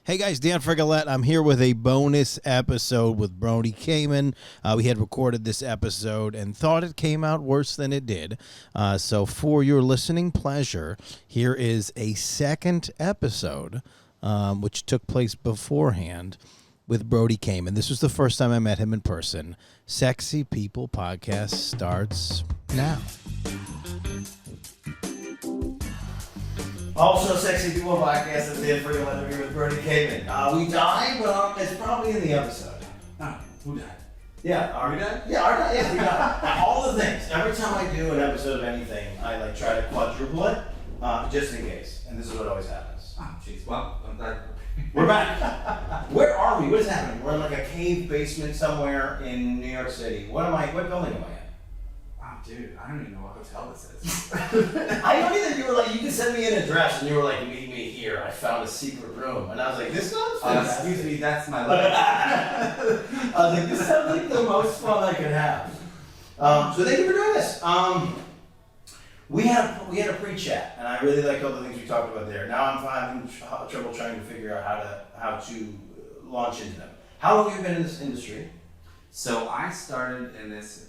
Hey guys, Dan Frigolette. I'm here with a bonus episode with Brody Kayman. We had recorded this episode and thought it came out worse than it did. So for your listening pleasure, here is a second episode, which took place beforehand with Brody Kayman. This was the first time I met him in person. Sexy People Podcast starts now. Also, Sexy People Podcast is Dan Frigolette here with Brody Kayman. We died, but it's probably in the episode. Oh, who died? Yeah, Are we dead? Yeah, yeah, we died. All the things. Every time I do an episode of anything, I try to quadruple it, just in case. And this is what always happens. Oh, jeez. Well, I'm glad. We're back. Where are we? What is happening? We're in like a cave basement somewhere in New York City. What building am I in? Wow, dude, I don't even know what hotel this is. I know that you were like, you can send me an address, and you were like, meet me here. I found a secret room, and I was like, this sounds fantastic. Excuse me, that's my life. I was like, this sounds like the most fun I could have. So thank you for doing this. We had a pre-chat, and I really liked all the things we talked about there. Now I'm having trouble trying to figure out how to launch into them. How long have you been in this industry? So I started in this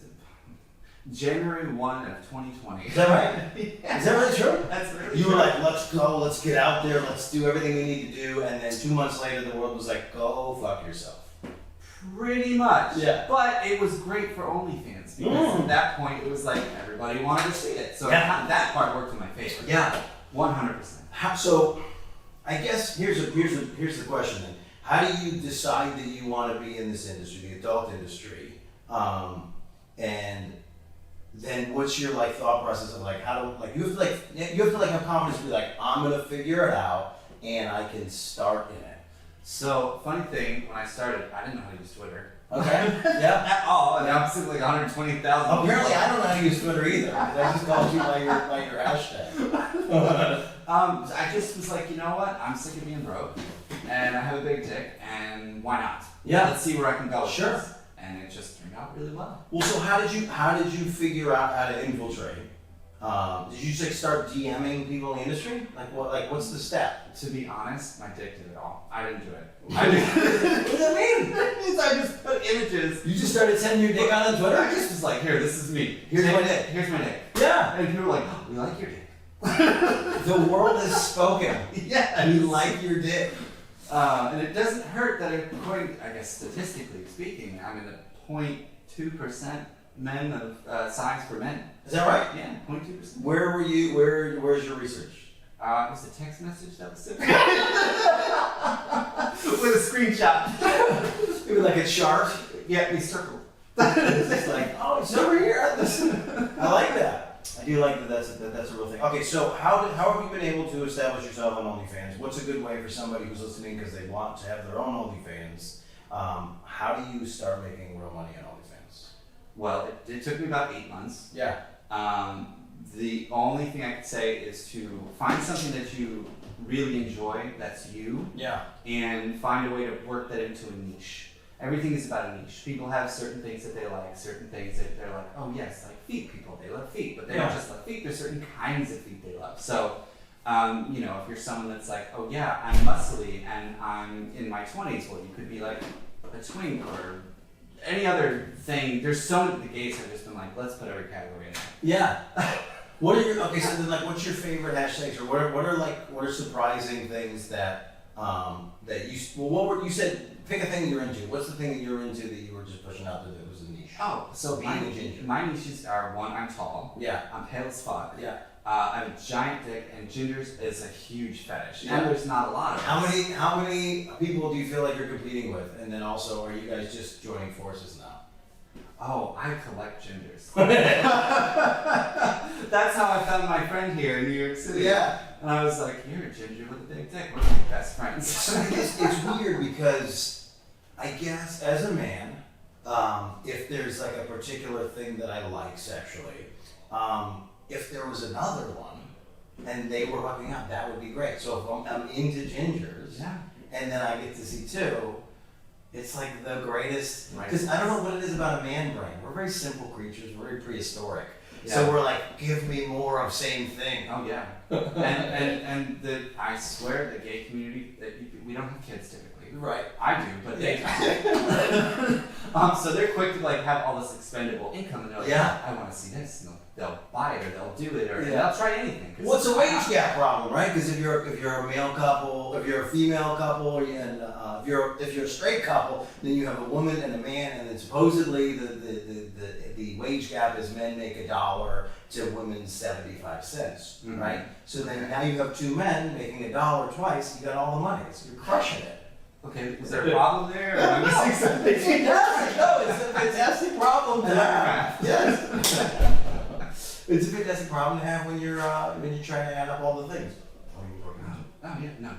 January 1 of 2020. Is that right? Yeah. Is that really true? That's really You true. were like, let's go, let's get out there, let's do everything we need to do, and then 2 months later the world was like, go fuck yourself. Pretty much. Yeah. But it was great for OnlyFans because at that point it was like everybody wanted to see it. So that part worked in my favor. Yeah. 100%. So, I guess here's the question then. How do you decide that you want to be in this industry, the adult industry, and then what's your thought process of how to you have to have confidence to be like, I'm gonna figure it out and I can start in it. So, funny thing, when I started, I didn't know how to use Twitter. Okay. Yeah. At all. And now I'm seeing like 120,000 Apparently, I don't know how to use Twitter either. I just called you by your hashtag. I just was like, you know what? I'm sick of being broke, and I have a big dick, and why not? Yeah. Let's see where I can go with Sure. this. And it just turned out really well. Well, so how did you figure out how to infiltrate? Did you just start DMing people in the industry? What's the step? To be honest, my dick did it all. I didn't do it. What does that mean? I just put images. You just started sending your dick out on Twitter? I just was like, here, this is me. Here's my dick. Here's my dick. Yeah. And people were like, oh, we like your dick. The world has spoken. Yeah. We like your dick. And it doesn't hurt that according, I guess statistically speaking, I'm in the 0.2% men of size for men. Is that right? Yeah, 0.2%. Where were you? Where's your research? It was a text message that was sent with a screenshot. It was like a chart. Yeah, we circled. It's just like, oh, it's over here. I like that. I do like that. That's a real thing. Okay, so how have you been able to establish yourself on OnlyFans? What's a good way for somebody who's listening because they want to have their own OnlyFans? How do you start making real money on OnlyFans? Well, it took me about 8 months. Yeah. The only thing I could say is to find something that you really enjoy, that's you, Yeah. and find a way to work that into a niche. Everything is about a niche. People have certain things that they like, certain things that they're like, oh yes, like feet people, they love feet, but they don't just love feet, there's certain kinds of feet they love. So, if you're someone that's like, oh yeah, I'm muscly and I'm in my 20s, well, you could be like a twink or any other thing. There's so many, the gays have just been like, let's put every category in there. Yeah. So then what's your favorite hashtags, or what are surprising things that you said pick a thing you're into. What's the thing that you're into that you were just pushing out that was a niche? Oh, so being a ginger. My niches are one, I'm tall. Yeah. I'm pale as fuck. Yeah. I have a giant dick, and gingers is a huge fetish. Yeah. And there's not a lot of us. How many people do you feel like you're competing with? And then also, are you guys just joining forces now? Oh, I collect gingers. That's how I found my friend here in New York City. Yeah. And I was like, you're a ginger with a big dick. We're like best friends. So it's weird because I guess as a man, if there's like a particular thing that I like sexually, if there was another one and they were hooking up, that would be great. So if I'm into gingers, Yeah. and then I get to see two, it's like the greatest. Because I don't know what it is about a man brain. We're very simple creatures. We're very prehistoric. So we're like, give me more of same thing. Oh yeah. I swear the gay community we don't have kids typically. Right. I do, but they so they're quick to like have all this expendable income and they're like, I want to see this, and they'll buy it or they'll do it or they'll try anything. Well, it's a wage gap problem, right? Because if you're a male couple, if you're a female couple, and if you're a straight couple, then you have a woman and a man, and then supposedly the wage gap is men make $1 to women 75 cents, right? So then now you have two men making $1 twice. You got all the money. So you're crushing it. Okay, is there a problem there? Or am I missing something? It's fantastic. No, it's a fantastic problem to have. Yes. It's a fantastic problem to have when you're trying to add up all the things. Oh yeah, no.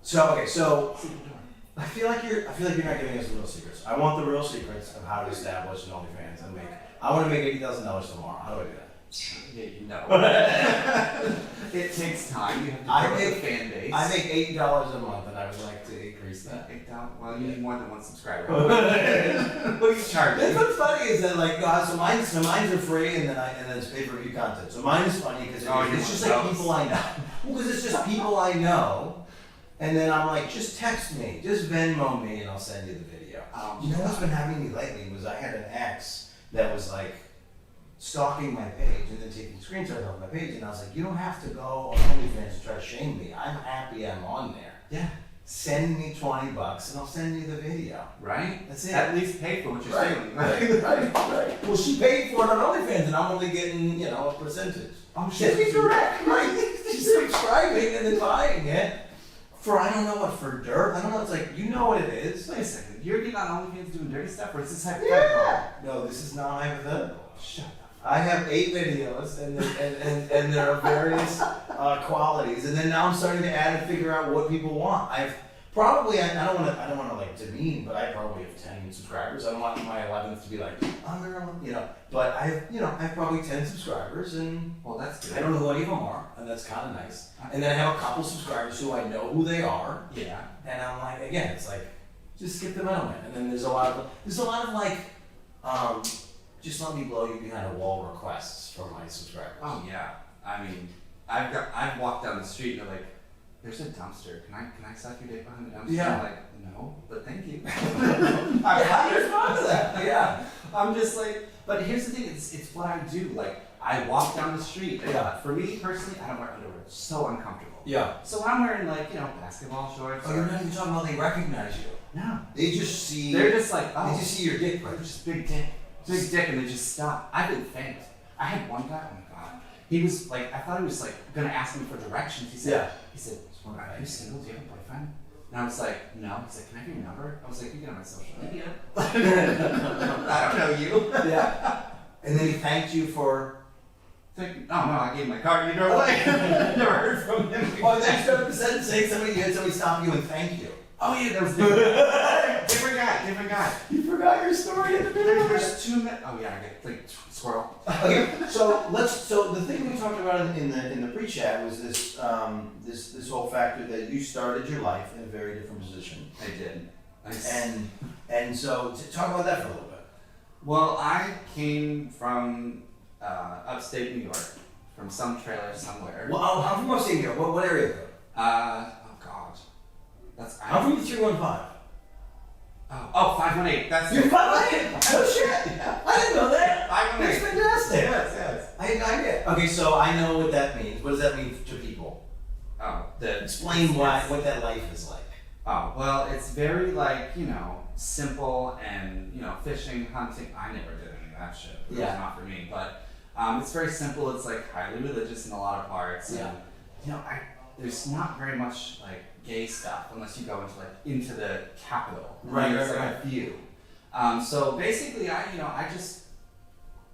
So I feel like you're not giving us the real secrets. I want the real secrets of how to establish an OnlyFans and I want to make $80,000 tomorrow. How do I do that? Yeah, it takes time. You have to build a fan base. I make $80 a month, and I would like to increase that. $8? Well, you need more than one subscriber. What do you charge? That's what's funny is that so mine's are free, and then it's pay-per-view content. So mine is funny because it's just like people I know. Because it's just people I know, and then I'm like, just text me, just Venmo me, and I'll send you the video. You know what's been happening to me lately was I had an ex that was like stalking my page and then taking screenshots of my page, and I was like, you don't have to go on OnlyFans and try to shame me. I'm happy I'm on there. Yeah. Send me $20 and I'll send you the video. Right? That's it. At least pay for what you're saying. Right. Well, she paid for it on OnlyFans, and I'm only getting, a percentage. Oh, shit. Be direct, right? She's subscribing and then buying it for I don't know what, for dirt. I don't know. It's like, you know what it is. Wait a second. You're getting on OnlyFans doing dirty stuff, or is this hypothetical? Yeah. No, this is not hypothetical. Shut up. I have 8 videos, and there are various qualities, and then now I'm starting to add and figure out what people want. I don't want to like demean, but I probably have 10 subscribers. I don't want my 11th to be like, but I have probably 10 subscribers, and well, that's good. I don't know who any of them are, and that's kind of nice. And then I have a couple subscribers who I know who they are. Yeah. And I'm like, again, it's like, just skip the middleman. And then there's a lot of like, just let me blow you behind a wall requests from my subscribers. Oh yeah. I mean, I've walked down the street and they're like, there's a dumpster. Can I suck your dick behind the dumpster? Yeah. I'm like, no, but thank you. How do you respond to that? Yeah. I'm just like, but here's the thing, it's what I do. Like, I walk down the street. Yeah. For me personally, I don't wear underwear. It's so uncomfortable. Yeah. So when I'm wearing like, basketball shorts. Oh, you're not even talking about they recognize you. No. They just see. They're just like, oh. They just see your dick. They're just big dick. Big dick, and they just stop. I've been thanked. I had one guy, oh my god. He was like, I thought he was like gonna ask me for directions. He said, are you single? Do you have a boyfriend? And I was like, no. He's like, can I have your number? I was like, you get on my social media. I don't know you. Yeah. And then he thanked you for. Oh no, I gave him my card. You drove away. Never heard from him. Well, then you started saying you had somebody stop you and thank you. Oh yeah, that was different. different guy. You forgot your story at the beginning. There's 2 minutes. Oh yeah, I get like squirrel. Okay, so the thing we talked about in the pre-chat was this this whole factor that you started your life in a very different position. I did. Nice. And so talk about that for a little bit. Well, I came from upstate New York, from some trailer somewhere. Well, I'm from upstate New York. What area code? Oh God. I'm from the 315. Oh, 518. That's You're 518? Oh shit! Yeah. I didn't know that. 518. That's fantastic. Yes. I had no idea. Okay, so I know what that means. What does that mean to people? Explain what that life is like. Oh, well, it's very like, simple and, fishing, hunting. I never did any of that shit. It was not for me. But it's very simple. It's like highly religious in a lot of parts. Yeah. And, there's not very much like gay stuff unless you go into the capital. Right. A few. So basically, I just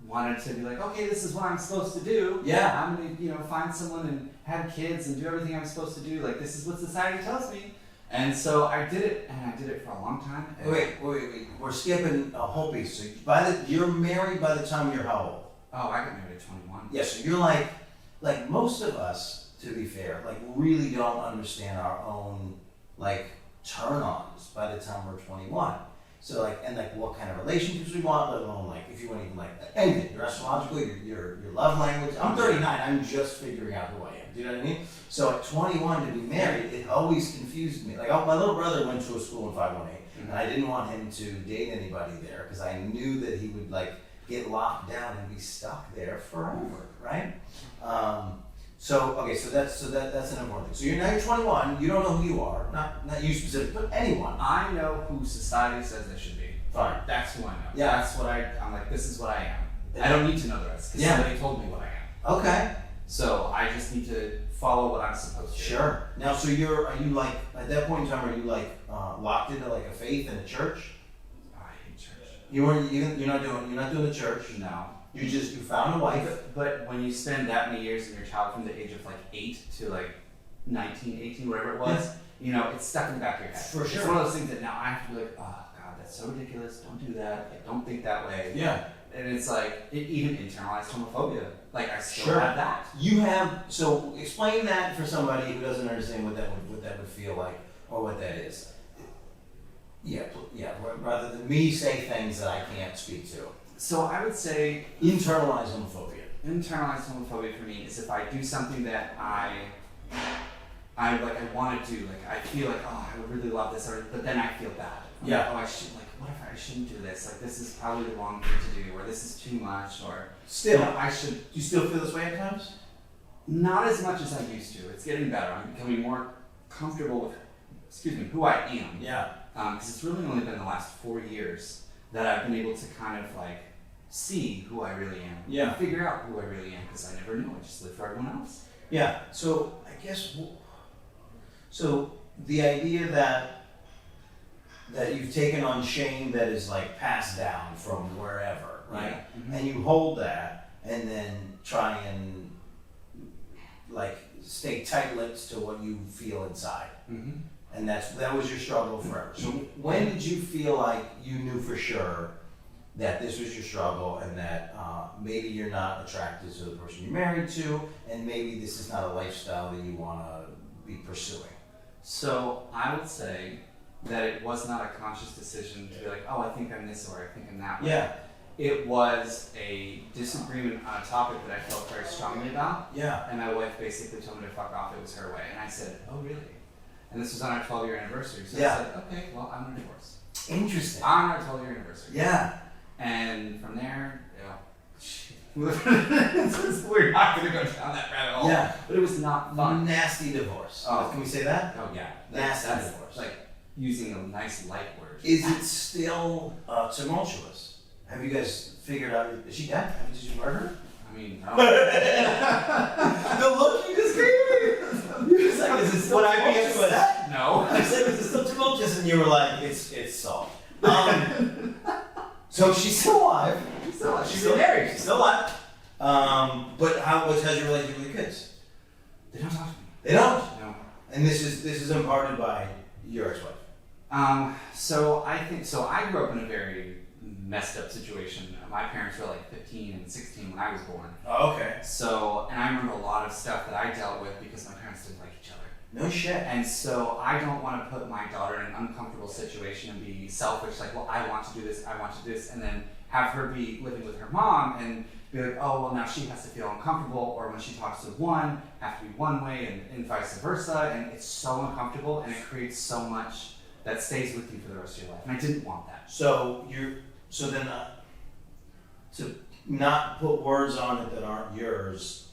wanted to be like, okay, this is what I'm supposed to do. Yeah. I'm gonna, find someone and have kids and do everything I'm supposed to do. Like, this is what society tells me. And so I did it, and I did it for a long time. Wait. We're skipping a whole piece. So you're married by the time you're how old? Oh, I got married at 21. Yeah, so you're like most of us, to be fair, really don't understand our own, turn-ons by the time we're 21. So like, and like what kind of relationships we want, let alone like if you want to even like anything, your astrological, your love language. I'm 39, I'm just figuring out who I am. Do you know what I mean? So at 21 to be married, it always confused me. Like my little brother went to a school in 518, and I didn't want him to date anybody there because I knew that he would like get locked down and be stuck there forever, right? So that's an important thing. So you're 21. You don't know who you are. Not you specific, but anyone. I know who society says I should be. Fine. That's who I know. Yeah. That's what I'm like. This is what I am. I don't need to know the rest because somebody told me what I am. Okay. So I just need to follow what I'm supposed to. Sure. Now, so are you like at that point in time? Are you like locked into like a faith and a church? I hate church. You're not doing the church. No. You found a wife. But when you spend that many years in your child from the age of like 8 to like 19, 18, whatever it was, it's stuck in the back of your head. For sure. It's one of those things that now I have to be like, oh God, that's so ridiculous. Don't do that. Like, don't think that way. Yeah. And it's like, it even internalized homophobia. Like I still Sure. have that. You have, so explain that for somebody who doesn't understand what that would feel like or what that is. Yeah. Rather than me say things that I can't speak to. So I would say Internalized homophobia. internalized homophobia for me is if I do something that I want to do, like I feel like, oh, I would really love this, but then I feel bad. I'm Yeah. like, oh, what if I shouldn't do this? Like this is probably the wrong thing to do, or this is too much, or Still, I should. do you still feel this way at times? Not as much as I used to. It's getting better. I'm becoming more comfortable with, who I am. Yeah. Because it's really only been the last 4 years that I've been able to kind of like see who I really am. Yeah. And figure out who I really am because I never knew. I just lived for everyone else. Yeah. So I guess, so the idea that you've taken on shame that is like passed down from wherever, right? Yeah. Mm-hmm. And you hold that and then try and like stay tight-lipped to what you feel inside. Mm-hmm. And that was your struggle forever. So when did you feel like you knew for sure that this was your struggle and that maybe you're not attracted to the person you're married to and maybe this is not a lifestyle that you want to be pursuing? So I would say that it was not a conscious decision to be like, oh, I think I'm this or I think I'm that way. Yeah. It was a disagreement on a topic that I felt very strongly about. Yeah. And my wife basically told me to fuck off. It was her way. And I said, oh, really? And this was on our 12-year anniversary. So Yeah. I said, okay, well, I'm going to divorce. Interesting. On our 12-year anniversary. Yeah. And from there, we're not going to go down that rabbit hole. Yeah. But it was not fun. Nasty divorce. Oh. Can we say that? Oh, yeah. Nasty That's divorce. like using a nice light word. Is it still tumultuous? Have you guys figured out, is she dead? Did you murder her? I mean, no. The look you just gave me! You was like, is it still Would I be tumultuous? upset? No. I said, is it still tumultuous? And you were like, it's solved. So she's still alive. She's still alive. She's still married. She's still alive. But how's your relationship with your kids? They don't talk to me. They don't? No. And this is imparted by your ex-wife. So I grew up in a very messed up situation. My parents were like 15 and 16 when I was born. Oh, okay. So, and I remember a lot of stuff that I dealt with because my parents didn't like each other. No shit. And so I don't want to put my daughter in an uncomfortable situation and be selfish, like, well, I want to do this, and then have her be living with her mom and be like, oh, well, now she has to feel uncomfortable, or when she talks to one, have to be one way, and vice versa, and it's so uncomfortable, and it creates so much that stays with you for the rest of your life, and I didn't want that. So then to not put words on it that aren't yours,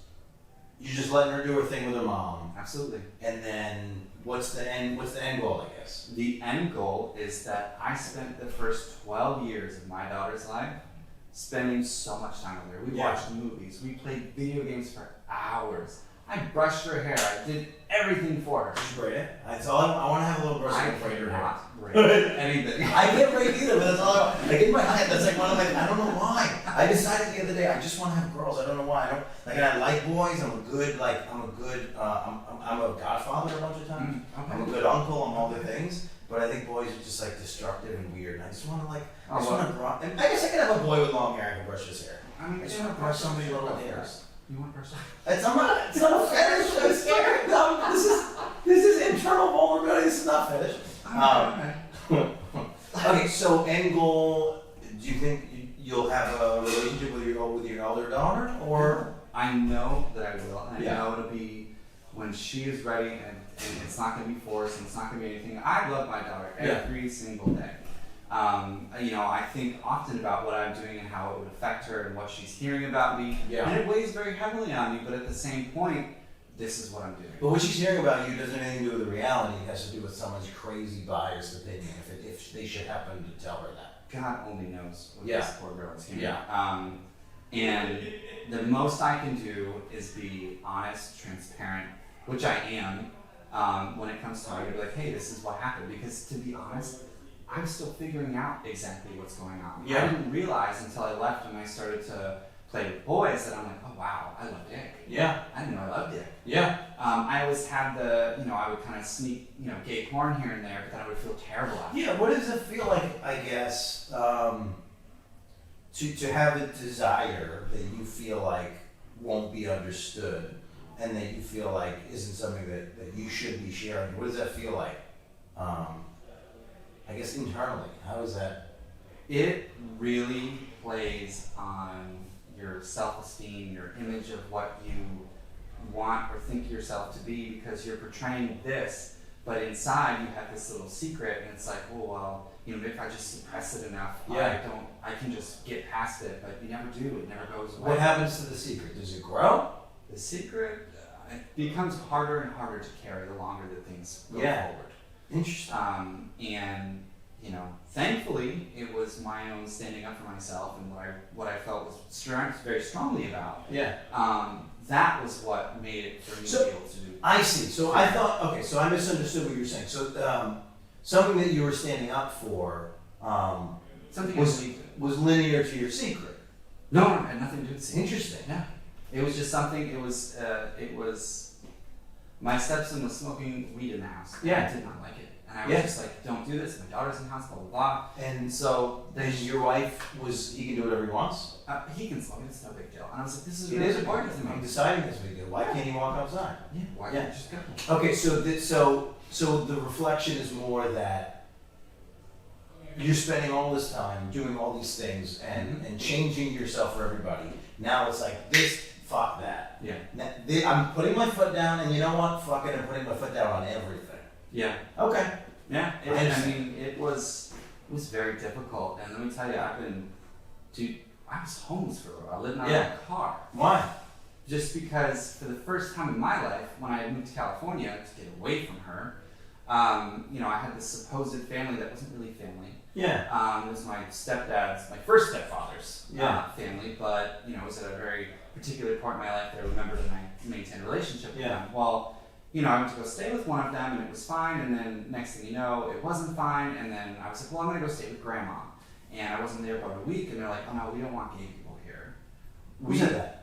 you're just letting her do her thing with her mom. Absolutely. And then what's the end goal, I guess? The end goal is that I spent the first 12 years of my daughter's life spending so much time with her. We watched movies, we played video games for hours. I brushed her hair, I did everything for her. Just braid it. That's all I want to have a little brush and braid her hair. not braid anything. I can't braid either, but that's all I get in my head. That's like one of my, I don't know why. I decided the other day, I just want to have girls. I don't know why. And I like boys. I'm a good, I'm a godfather a bunch of times. Okay. I'm a good uncle. I'm all the things. But I think boys are just like destructive and weird. And I just want to and I guess I could have a boy with long hair. I can brush his hair. I mean, I just want to brush somebody's little hairs. You want personal? It's not a fetish. I'm scared. No, this is internal vulnerability. This is not fetish. Okay. Okay, so end goal. Do you think you'll have a relationship with your elder daughter, or? I know that I will, and I Yeah. know it'll be when she is ready, and it's not going to be forced, and it's not going to be anything. I love my daughter every single day. I think often about what I'm doing and how it would affect her and what she's hearing about me, Yeah. and it weighs very heavily on me. But at the same point, this is what I'm doing. But what she's hearing about you doesn't have anything to do with the reality. It has to do with someone's crazy biased opinion. If they should happen to tell her that. God only knows what Yeah. this poor girl is hearing. Yeah. And the most I can do is be honest, transparent, which I am. When it comes to her, I'd be like, hey, this is what happened. Because to be honest, I'm still figuring out exactly what's going on. Yeah. I didn't realize until I left and I started to play with boys that I'm like, oh wow, I love dick. Yeah. I didn't know I loved dick. Yeah. I always had I would kind of sneak, gay porn here and there, but then I would feel terrible after. Yeah. What does it feel like? I guess to have a desire that you feel like won't be understood, and that you feel like isn't something that you should be sharing. What does that feel like? I guess internally, how is that? It really plays on your self-esteem, your image of what you want or think yourself to be, because you're portraying this, but inside you have this little secret, and it's like, oh well, if I just suppress it enough, Yeah. I can just get past it, but you never do. It never goes away. What happens to the secret? Does it grow? The secret it becomes harder and harder to carry the longer that things go Yeah. forward. Interesting. And thankfully, it was my own standing up for myself and what I felt was very strongly about. Yeah. That was what made it for me to be able to do. I see. So I thought, okay, so I misunderstood what you were saying. So something that you were standing up for Something I was believed in. linear to your secret. No, it had nothing to do with the Interesting. Yeah. It was just something, it was, my stepson was smoking weed in the house. Yeah. I did not like it. And I was just like, don't do this, my daughter's in the house, blah, blah, blah. And So then your wife he can do whatever he wants? he can smoke, it's no big deal. And I was like, this is It really is important to me. I'm deciding this big deal. Why can't he walk outside? Yeah, why Yeah. can't you just go? Okay, so the reflection is more that you're spending all this time doing all these things and changing yourself for everybody. Now it's like this, fuck that. Yeah. I'm putting my foot down, and you know what? Fuck it, I'm putting my foot down on everything. Yeah. Okay. Yeah. I understand. It was very difficult. And let me tell you, I was homeless for a while. I lived out Yeah. of a car. Why? Just because for the first time in my life, when I moved to California to get away from her, I had this supposed family that wasn't really family. Yeah. It was my first stepfather's Yeah. family, but it was at a very particular part in my life that I remembered and I maintained a relationship with Yeah. them. Well, I went to go stay with one of them and it was fine, and then next thing you know, it wasn't fine, and then I was like, well, I'm gonna go stay with grandma. And I wasn't there about a week, and they're like, oh no, we don't want gay people here. Who said that?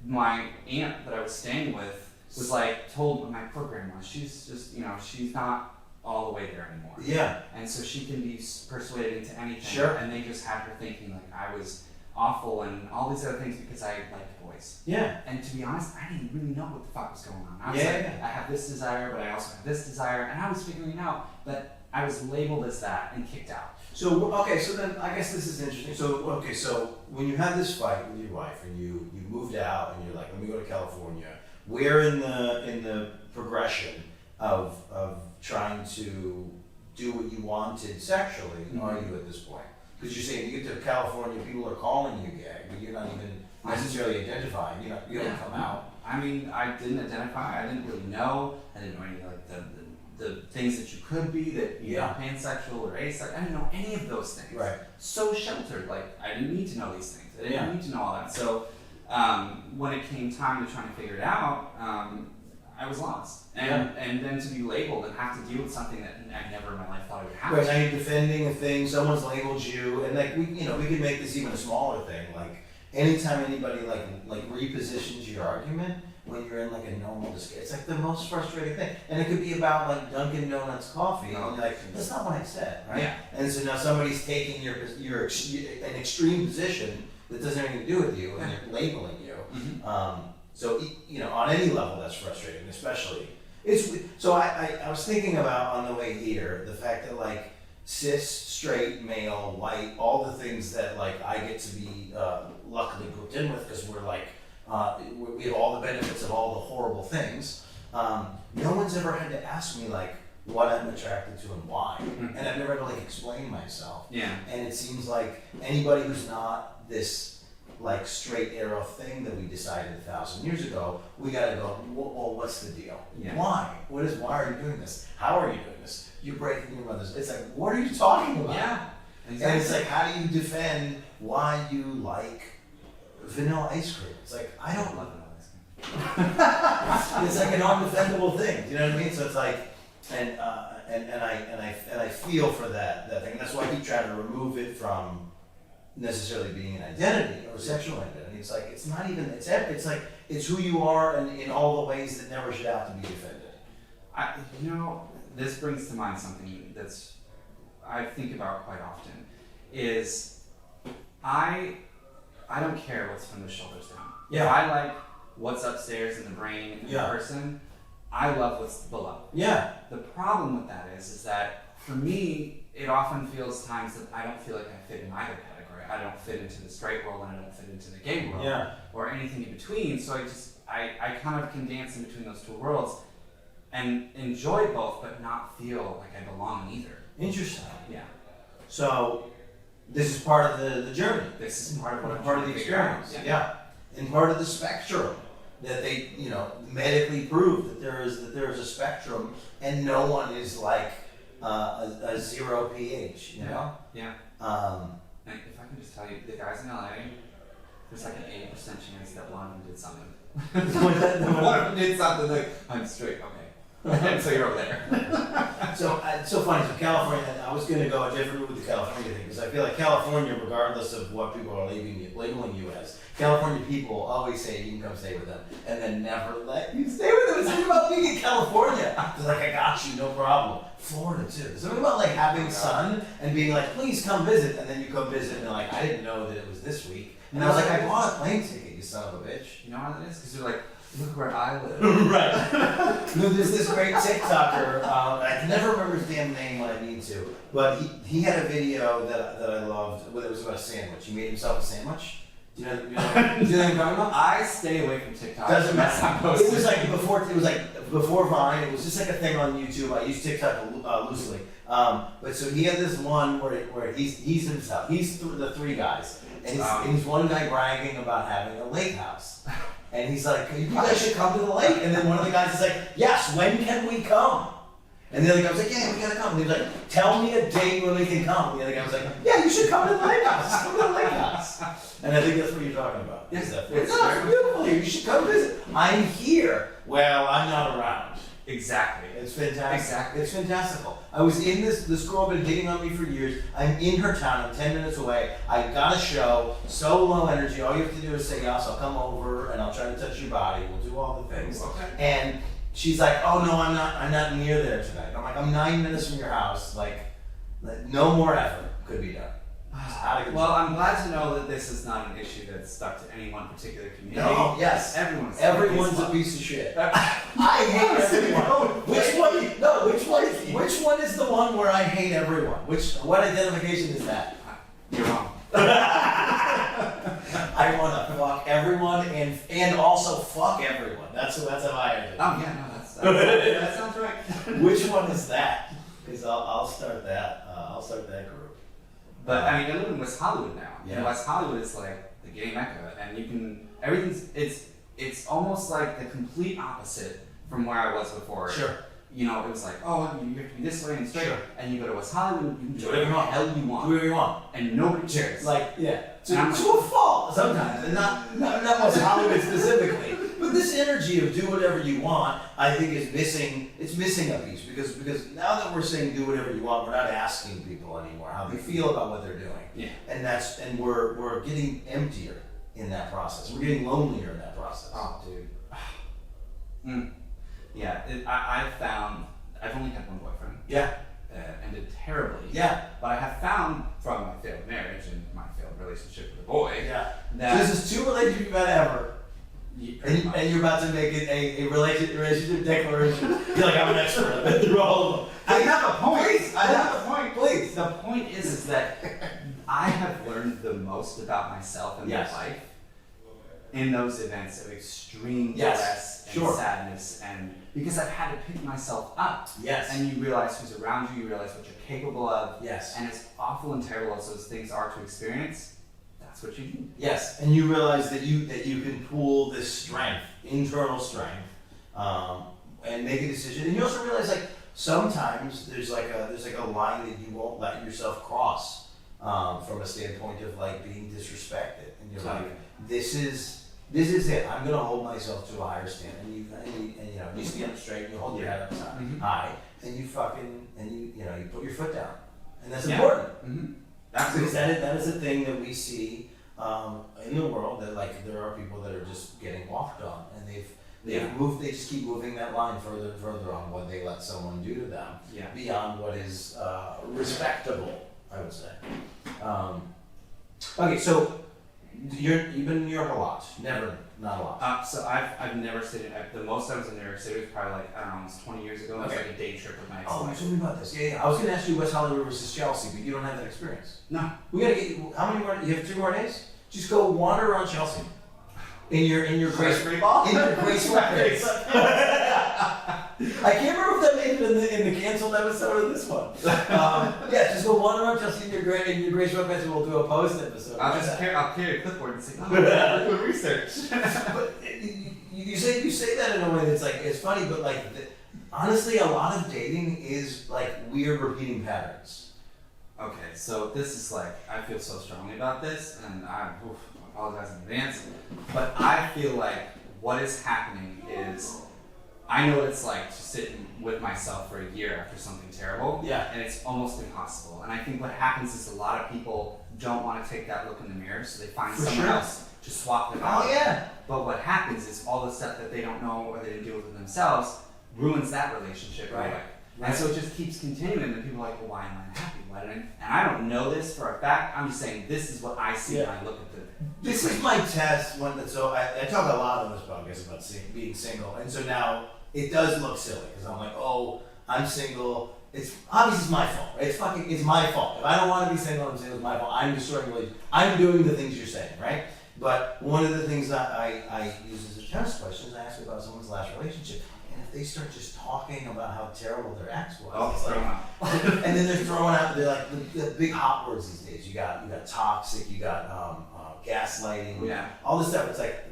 My aunt that I was staying with was like, told my poor grandma, she's just, she's not all the way there anymore. Yeah. And so she can be persuaded into anything. Sure. And they just had her thinking like I was awful and all these other things because I liked boys. Yeah. And to be honest, I didn't really know what the fuck was going on. I was Yeah, like, yeah. I have this desire, but I also have this desire, and I was figuring out that I was labeled as that and kicked out. So okay, so then I guess this is interesting. So when you had this fight with your wife and you moved out and you're like, let me go to California. Where in the progression of trying to do what you wanted sexually are you at this point? Because you're saying you get to California, people are calling you gay, but you're not even necessarily identifying. You don't come out. I mean, I didn't identify. I didn't really know. I didn't know any like the things that you could be, that you know, pansexual or asexual. I didn't know any of those things. Right. So sheltered. Like I didn't need to know these things. I didn't Yeah. need to know all that. So when it came time to trying to figure it out, I was lost. And then to be labeled and have to deal with something that I never in my life thought I would have Right, to. now you're defending a thing, someone's labeled you, and like we could make this even a smaller thing. Like anytime anybody like repositions your argument when you're in like a normal discussion, it's like the most frustrating thing. And it could be about like Dunkin' Donuts coffee, and you're like, that's not what I said, right? Yeah. And so now somebody's taking an extreme position that doesn't have anything to do with you, and they're labeling you. Mm-hmm. So on any level, that's frustrating, especially. So I was thinking about on the way here the fact that like cis, straight, male, white, all the things that like I get to be luckily grouped in with because we're like we have all the benefits of all the horrible things. No one's ever had to ask me like what I'm attracted to and why, and I've never had to like explain myself. Yeah. And it seems like anybody who's not this like straight arrow thing that we decided 1,000 years ago, we gotta go, well, what's the deal? Yeah. Why? Why are you doing this? How are you doing this? You're breaking your mother's. It's like, what are you talking about? Yeah. Exactly. And it's like, how do you defend why you like vanilla ice cream? It's like, I don't love vanilla ice cream. It's like an undefendable thing. Do you know what I mean? So it's like, and I feel for that thing. That's why I keep trying to remove it from necessarily being an identity or sexual identity. It's like it's not even it's like it's who you are and in all the ways that never should have to be defended. This brings to mind something that's I think about quite often is I don't care what's from the shoulders down. Yeah. If I like what's upstairs in the brain in Yeah. the person, I love what's below. Yeah. The problem with that is that for me, it often feels times that I don't feel like I fit in either category. I don't fit into the straight world and I don't fit into the gay world or anything in between. So I kind of can dance in between those two worlds and enjoy both, but not feel like I belong in either. Interesting. Yeah. So this is part of the journey. This is part of what I'm part of trying the to figure out. experience. Yeah. And part of the spectrum that they, medically prove that there is a spectrum and no one is like a zero pH, you know? Yeah. And if I can just tell you, the guys in LA, there's like an 80% chance that one of them did something. One of them did something like, I'm straight, okay. And so you're over there. So it's so funny. So California, I was going to go a different route with the California thing because I feel like California, regardless of what people are labeling you as, California people always say you can come stay with them and then never let you stay with them. It's something about being in California. They're like, I got you, no problem. Florida too. There's something about like having sun and being like, please come visit, and then you come visit and they're like, I didn't know that it was this week. And I was like, I bought a plane ticket, you son of a bitch. You know what it is? Because you're like, look where I live. Right. There's this great TikToker, I can never remember his damn name when I need to, but he had a video that I loved, where it was about a sandwich. He made himself a sandwich. Do you know what I'm talking about? I stay away from TikTok. Doesn't matter. It was like before Vine. It was just like a thing on YouTube. I use TikTok loosely. But so he had this one where he's himself. He's the three guys, and he's one guy bragging about having a lake house. And he's like, you guys should come to the lake. And then one of the guys is like, yes, when can we come? And the other guy was like, yeah, we gotta come. And he was like, tell me a date when we can come. And the other guy was like, yeah, you should come to the lake house. Come to the lake house. And I think that's what you're talking about. Yes, it's beautiful here. You should come visit. I'm here. Well, I'm not around. Exactly. It's fantastic. Exactly. It's fantastical. I was in this girl been hitting on me for years. I'm in her town. I'm 10 minutes away. I got a show. So low energy. All you have to do is say yes. I'll come over and I'll try to touch your body. We'll do all the things. Okay. And she's like, oh no, I'm not near there tonight. I'm like, I'm 9 minutes from your house. Like no more effort could be done. Well, I'm glad to know that this is not an issue that's stuck to any one particular community. No, yes. Everyone's a piece of shit. I hate everyone. Which one is the one where I hate everyone? What identification is that? You're wrong. I want to fuck everyone and also fuck everyone. That's how I identify. Oh yeah, no, that sounds right. Which one is that? Because I'll start that. I'll start that group. But I mean, I live in West Hollywood now. Yeah. And West Hollywood is like the gay mecca, and you can it's almost like the complete opposite from where I was before. Sure. You know, it was like, oh, you have to be this way and straight. Sure. And you go to West Hollywood, you can Do whatever you want. hell you want. Do whatever you want. And nobody cares. Like, yeah. To And I'm a fault sometimes, and not West Hollywood specifically. But this energy of do whatever you want, I think is missing. It's missing a piece because now that we're saying do whatever you want, we're not asking people anymore how they feel about what they're doing. Yeah. And we're getting emptier in that process. We're getting lonelier in that process. Oh, dude. Yeah, I've found I've only had one boyfriend. Yeah. Ended terribly. Yeah. But I have found from my failed marriage and my failed relationship with a boy. Yeah. That So this is 2 relationships you've had ever. And you're about to make it a relationship declaration. You're like, I'm an expert. I've been through all of them. I have a point. Please. I have a point. Please. the point is that I have learned the most about myself and Yes. my life in those events of extreme Yes. stress and Sure. sadness, and because I've had to pick myself up. Yes. And you realize who's around you, you realize what you're capable of. Yes. And as awful and terrible as those things are to experience, that's what you need. Yes, and you realize that you can pool this strength, internal strength, and make a decision. And you also realize like sometimes there's like a line that you won't let yourself cross from a standpoint of like being disrespected, and you're like, this is it. I'm gonna hold myself to a higher standard, and you stand up straight, and you hold your head up high, and you put your foot down, and that's important. Mm-hmm. Because that is a thing that we see in the world, that like there are people that are just getting walked on, and they've moved. They just keep moving that line further and further on what they let someone do to them, beyond what is respectable, I would say. Okay, so you've been in New York a lot. Never, not a lot. So I've never stayed. The most I was in New York City was probably like, I don't know, almost 20 years ago. It was Okay. like a day trip with my Oh, ex-wife. tell me about this. Yeah. I was going to ask you West Hollywood versus Chelsea, but you don't have that experience. No. We gotta get you. How many more? You have 2 more days. Just go wander around Chelsea. In your Grace free ball? In your gray sweatpants. I can't remember if that made it in the canceled episode of this one. Just go wander around Chelsea in your gray sweatpants, and we'll do a post episode. I'll carry a clipboard and say, oh, we're doing research. But you say that in a way that's like it's funny, but like honestly, a lot of dating is like weird repeating patterns. Okay, so this is like, I feel so strongly about this, and I apologize in advance, but I feel like what is happening is, I know what it's like to sit with myself for a year after something terrible, and it's almost impossible. And I think what happens is a lot of people don't want to take that look in the mirror, so they find someone else to swap them out. Oh yeah. But what happens is all the stuff that they don't know or they didn't deal with themselves ruins that relationship right away. And so it just keeps continuing, and people are like, well, why am I unhappy? And I don't know this for a fact. I'm just saying this is what I see when I look at the. This is my test. So I talk a lot on this podcast about being single, and so now it does look silly because I'm like, oh, I'm single. It's obviously my fault. Right? It's my fault. If I don't want to be single, I'm single. It's my fault. I'm destroying relationships. I'm doing the things you're saying, right? But one of the things that I use as a test question is I ask about someone's last relationship. And if they start just talking about how terrible their ex was, it's like, and then they're throwing out the big hot words these days. You got toxic, you got gaslighting, all this stuff. It's like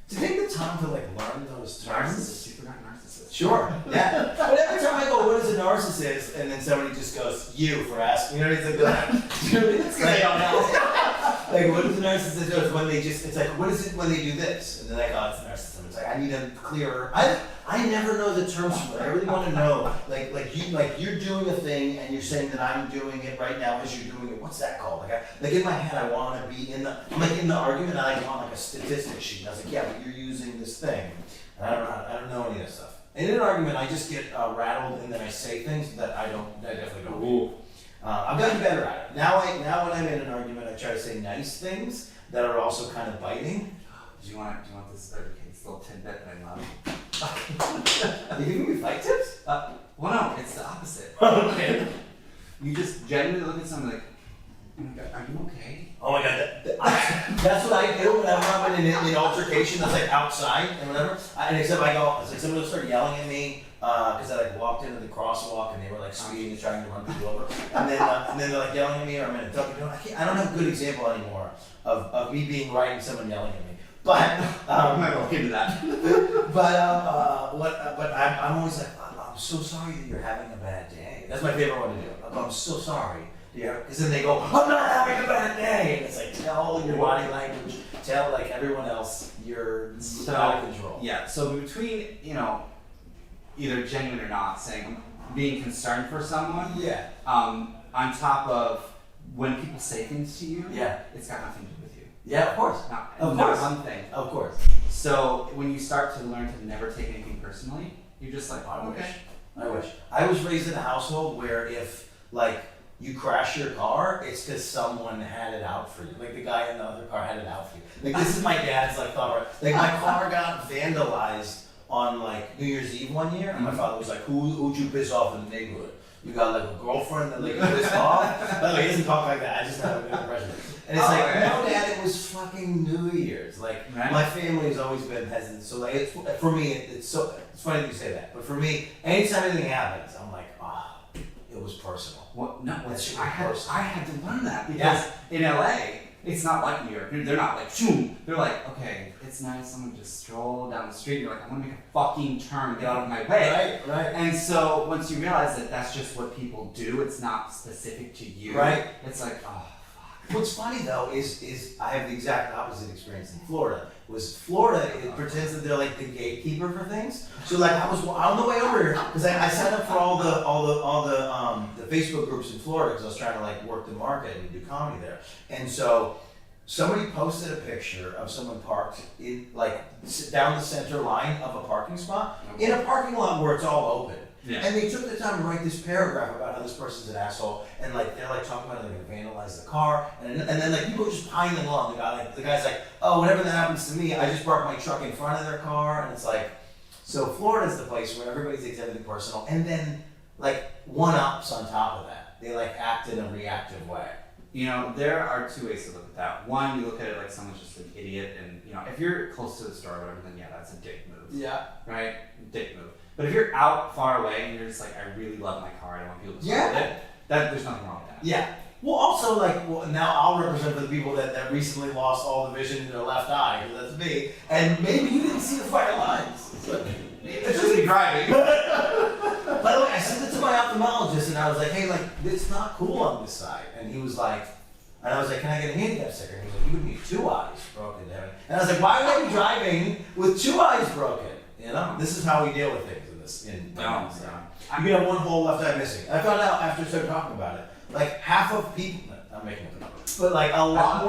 to take the time to like learn those terms. Narcissist, you forgot narcissist. Sure, yeah. But every time I go, what is a narcissist? And then somebody just goes, you for asking. You know, it's like it's like, like what is a narcissist? It's when they just, it's like, what is it when they do this? And then like, oh, it's a narcissism. It's like, I need a clearer. I never know the terms for it. I really want to know, like you're doing a thing and you're saying that I'm doing it right now as you're doing it. What's that called? Like in my head, I want to be in the argument. I want like a statistic sheet. And I was like, yeah, but you're using this thing. And I don't know any of that stuff. And in an argument, I just get rattled, and then I say things that I definitely don't mean. I've gotten better at it. Now when I'm in an argument, I try to say nice things that are also kind of biting. Do you want this little tidbit that I love? You giving me fight tips? Well, no, it's the opposite. Okay. You just genuinely look at someone like, are you okay? Oh my god, that's what I do whenever I'm in an altercation that's like outside and whatever. And except I go, it's like somebody will start yelling at me because I like walked into the crosswalk and they were like speeding and trying to run people over. And then they're like yelling at me, or I'm in a Dunkin' Donuts. I don't have a good example anymore of me being right and someone yelling at me. But I'm not going to get into that. But I'm always like, I'm so sorry that you're having a bad day. That's my favorite one to do. I'm so sorry. Yeah, because then they go, I'm not having a bad day. And it's like, tell your body language, tell like everyone else you're out of control. Yeah, so between, either genuine or not, saying, being concerned for someone, on top of when people say things to you, it's got nothing to do with you. Yeah, of course. Not one thing. Of course. So when you start to learn to never take anything personally, you're just like, I okay. wish. I was raised in a household where if like you crash your car, it's because someone had it out for you. Like the guy in the other car had it out for you. Like this is my dad's like thought. Like my car got vandalized on like New Year's Eve one year, and my father was like, "Who'd you piss off in the neighborhood?" you got like a girlfriend that like you pissed off. By the way, he doesn't talk like that. I just have a good impression. And it's like, no, Dad, it was fucking New Year's. Like, my family has always been hesitant. So like, for me, it's funny that you say that. But for me, anytime anything happens, I'm like, it was personal. Well, no, I had to learn that because in LA, it's not like New York. They're not like, shoom. They're like, okay, it's nice. Someone just stroll down the street. You're like, I want to make a fucking turn, get out of my way. Right. And so once you realize that that's just what people do, it's not specific to you. Right. It's like, oh. What's funny though is I have the exact opposite experience in Florida. Florida, it pretends that they're like the gatekeeper for things. So like I was on the way over here because I signed up for all the Facebook groups in Florida because I was trying to like work the market and do comedy there. And so somebody posted a picture of someone parked in like down the center line of a parking spot in a parking lot where it's all open. Yeah. And they took the time to write this paragraph about how this person's an asshole, and like they're like talking about how they're gonna vandalize the car, and then like people just piling along. The guy's like, oh, whenever that happens to me, I just park my truck in front of their car, and it's like, so Florida's the place where everybody takes everything personal, and then like one-ups on top of that. They like act in a reactive way. You know, there are two ways to look at that. One, you look at it like someone's just an idiot, and you know, if you're close to the store or whatever, then yeah, that's a dick move. Yeah. Right? Dick move. But if you're out far away and you're just like, I really love my car, I want people to support it, there's nothing wrong with that. Yeah. Well, also, like, now I'll represent for the people that recently lost all the vision in their left eye, because that's me, and maybe you didn't see the fire lines. It's just me driving. By the way, I sent it to my ophthalmologist, and I was like, hey, like, it's not cool on this side. And he was like, and I was like, can I get a handicap sticker? And he was like, you would need 2 eyes broken, Devin. And I was like, why would I be driving with 2 eyes broken? You know, this is how we deal with things in this. You can have one whole left eye missing. I found out after I started talking about it, like half of people, I'm making up the numbers, but like a lot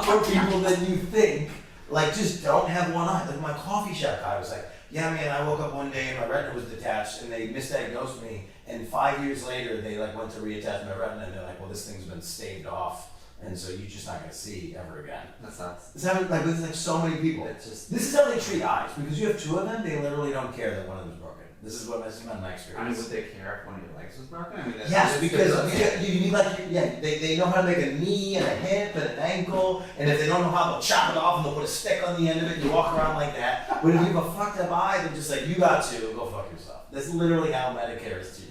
more people than you think, like just don't have one eye. Like my coffee shop guy was like, yeah, man, I woke up one day and my retina was detached, and they misdiagnosed me, and 5 years later they like went to reattach my retina, and they're like, well, this thing's been staved off. And so you're just not gonna see ever again. That sucks. This happens like with like so many people. This is how they treat eyes, because you have 2 of them. They literally don't care that one of them is broken. This is my experience. I mean, would they care if one of your legs was broken? I mean, yes, because you need like they know how to make a knee and a hip and an ankle, and if they don't know how, they'll chop it off and they'll put a stick on the end of it. And you walk around like that. But if you have a fucked up eye, they're just like, you got to go fuck yourself. That's literally how Medicare is.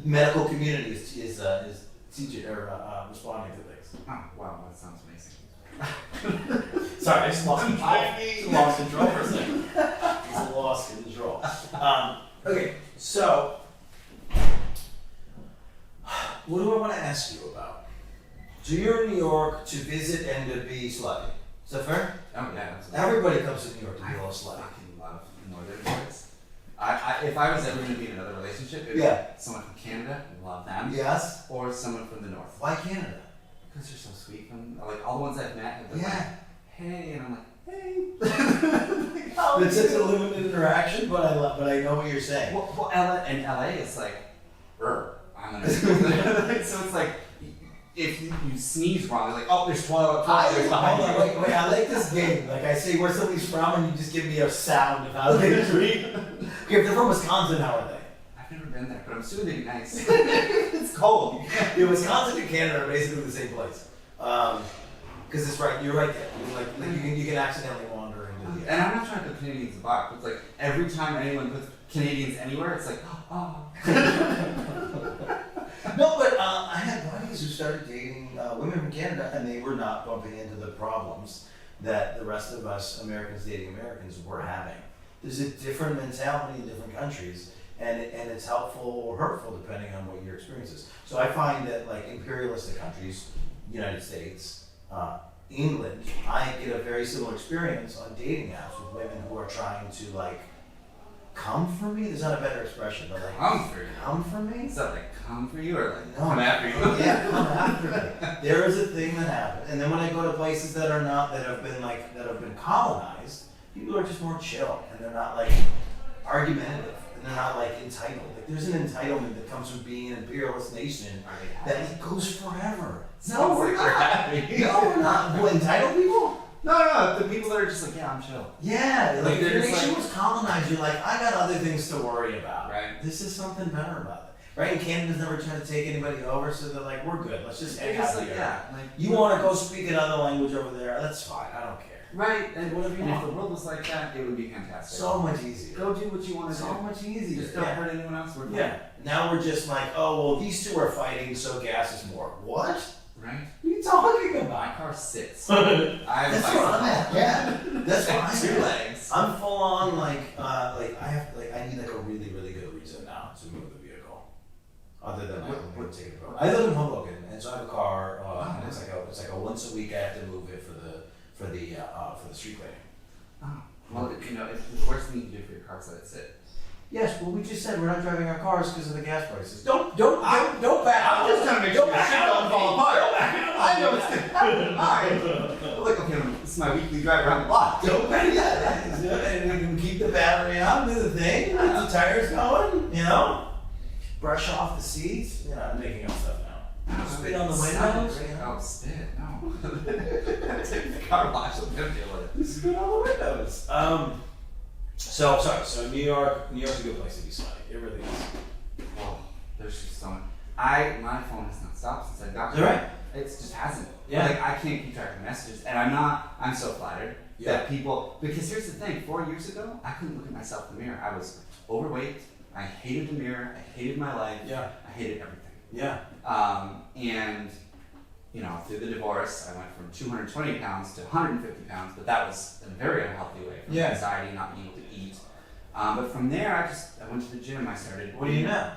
Medical community is responding to things. Oh, wow, that sounds amazing. Sorry, I just lost control. Just lost control for a second. Just lost control. Okay, so what do I want to ask you about? So you're in New York to visit and to be slutty. Is that fair? Oh yeah, absolutely. Everybody comes to New York to be a little I slutty. fucking love northern boys. If I was ever going to be in another relationship, it'd be someone from Canada, love them. Yes. Or someone from the north. Why Canada? Because they're so sweet. Like all the ones I've met have been like, hey, and I'm like, hey. It's such a limited interaction, but I know what you're saying. Well, LA is like, I'm gonna. So it's like, if you sneeze wrong, they're like, oh, there's 12 behind you. Wait, I like this game. Like I say where somebody's from, and you just give me a sound of how they treat. Okay, if they're from Wisconsin, how are they? I've never been there, but I'm assuming they'd be nice. It's cold. Yeah, Wisconsin and Canada are basically the same place. Because it's right, you're right there. Like you can accidentally wander into the. And I'm not trying to put Canadians in the box, but it's like every time anyone puts Canadians anywhere, it's like, oh. No, but I had buddies who started dating women from Canada, and they were not bumping into the problems that the rest of us Americans dating Americans were having. There's a different mentality in different countries, and it's helpful or hurtful depending on what your experience is. So I find that like imperialistic countries, United States, England, I get a very similar experience on dating apps with women who are trying to like come for me. There's not a better expression, but like come for me. Is that like come for you or like no, come after you? Yeah, come after me. There is a thing that happens, and then when I go to places that have been colonized, people are just more chill, and they're not like argumentative, and they're not like entitled. Like there's an entitlement that comes from being an imperialist nation that goes forever. No, we're not. No, we're not. What, entitled people? No, the people that are just like, yeah, I'm chill. Yeah, like if your just nation like, was colonized, you're like, I got other things to worry about. Right. This is something better about it. right? And Canada's never tried to take anybody over, so they're like, we're good. Let's just hang out here. Yeah, like, You want to go speak another language over there? That's fine. I don't care. Right, and Whatever you if want. the world was like that, it would be fantastic. So much easier. Go do what you want to do. So much easier. Just don't hurt anyone else. We're Yeah. Now we're just like, oh, well, these two are fighting, so gas is more. What? Right? What are you talking My about? car sits. That's where I'm at. Yeah. That's where I'm Two at. legs. I'm full on like I need like a really, really good reason now to move the vehicle. Other than I would take it. I live in Hoboken, and so I have a car, and it's like a once a week I have to move it for the street cleaning. Oh. Well, you know, it's the worst thing you can do for your car is let it sit. Yes, well, we just said we're not driving our cars because of the gas prices. Don't back. I'm just trying to make sure back shit out don't on fall me. apart. Don't back out on I know me. it's gonna happen. Alright. Like, okay, this is my weekly drive around the block. Don't back. Yeah, and we can keep the battery on, do the thing, keep the tires going. You know, brush off the seats. You know, I'm making up stuff now. Spit on the windows. You know? Oh, spit, no. Take the car wash, let them deal with it. Spit on the windows. So New York's a good place to be sweaty. It really is. Oh, there's just so much. My phone has not stopped since I got Is that right? It just hasn't. Yeah. Like, I can't keep track of messages, and I'm so flattered that people, because here's the thing, 4 years ago, I couldn't look at myself in the mirror. I was overweight, I hated the mirror, I hated my life, Yeah. I hated everything. Yeah. And, you know, through the divorce, I went from 220 pounds to 150 pounds, but that was in a very unhealthy way from anxiety, not being able to eat. But from there, I went to the gym, I started. What are you now?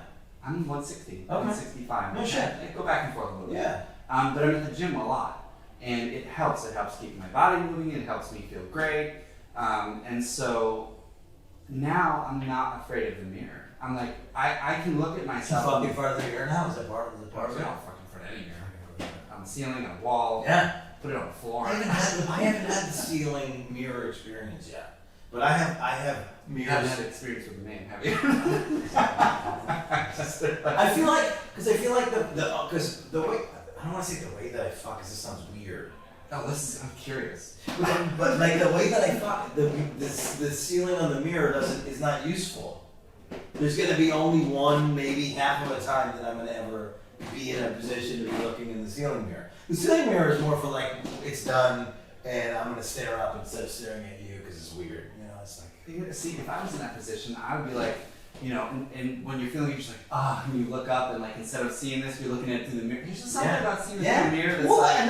I'm 160, Okay. 165. No shit. I go back and forth a little bit. Yeah. But I'm at the gym a lot, and it helps. It helps keep my body moving. It helps me feel great. And so now I'm not afraid of the mirror. I'm like, I can look at myself. Fucking part of the mirror now? Is that part of the I don't fucking in front of any mirror. On the ceiling, on a wall. Yeah. Put it on the floor. I haven't had the ceiling mirror experience yet. But I have You mirrors. haven't had experience with the man, have you? I feel like because the way, I don't want to say the way that I fuck, because this sounds weird. Oh, I'm curious. But like the way that I fuck, the ceiling on the mirror is not useful. There's gonna be only one, maybe half of a time that I'm gonna ever be in a position to be looking in the ceiling mirror. The ceiling mirror is more for like, it's done, and I'm gonna stare up instead of staring at you because it's weird. You know, it's like. See, if I was in that position, I would be like, you know, and when you're feeling, you're just like, and you look up, and like instead of seeing this, you're looking at it through the mirror. There's just something about seeing it through the mirror that's well, like, and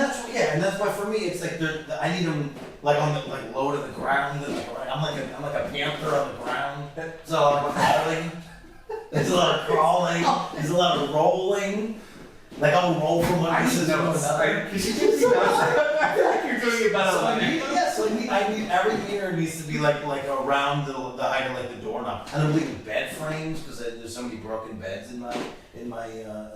that's why for me it's like I need them like on the low to the ground. And like, I'm like a panther on the ground. So I'm crawling. There's a lot of crawling. There's a lot of rolling. Like I'll roll from one position to another. Because you just I feel like you're doing it better So than me. I need every mirror needs to be like around the height of like the doorknob. And I'm leaving bed frames because there's so many broken beds in my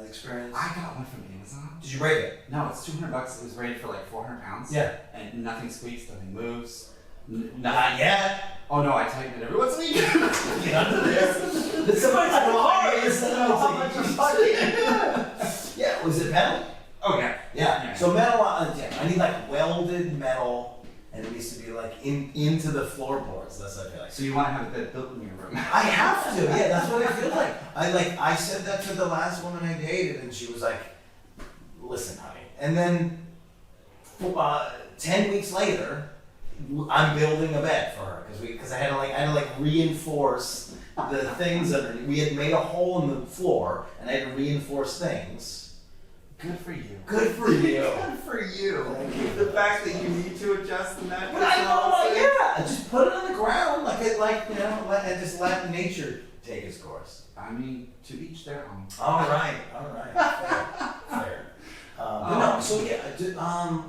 experience. I got one from Amazon. Did you rate it? No, it's $200. It was rated for like 400 pounds. Yeah. And nothing squeaks, nothing moves. Not yet. Oh no, I tighten it every once in a week. Get under there. Somebody's Yeah, was it metal? Oh yeah. Yeah. So metal, I need like welded metal, and it needs to be like into the floorboards. That's what I feel like. So you want to have a bed built in your room? I have to. Yeah, that's what it feels like. I said that to the last woman I dated, and she was like, "Listen, honey." And then 10 weeks later, I'm building a bed for her because I had to reinforce the things underneath. We had made a hole in the floor, and I had to reinforce things. Good for you. Good for you. Good for you. Thank you. The fact that you need to adjust the mattress. But I know, yeah. Just put it on the ground, just let nature take its course. I mean, to each their own. All right. Fair. But no, so yeah,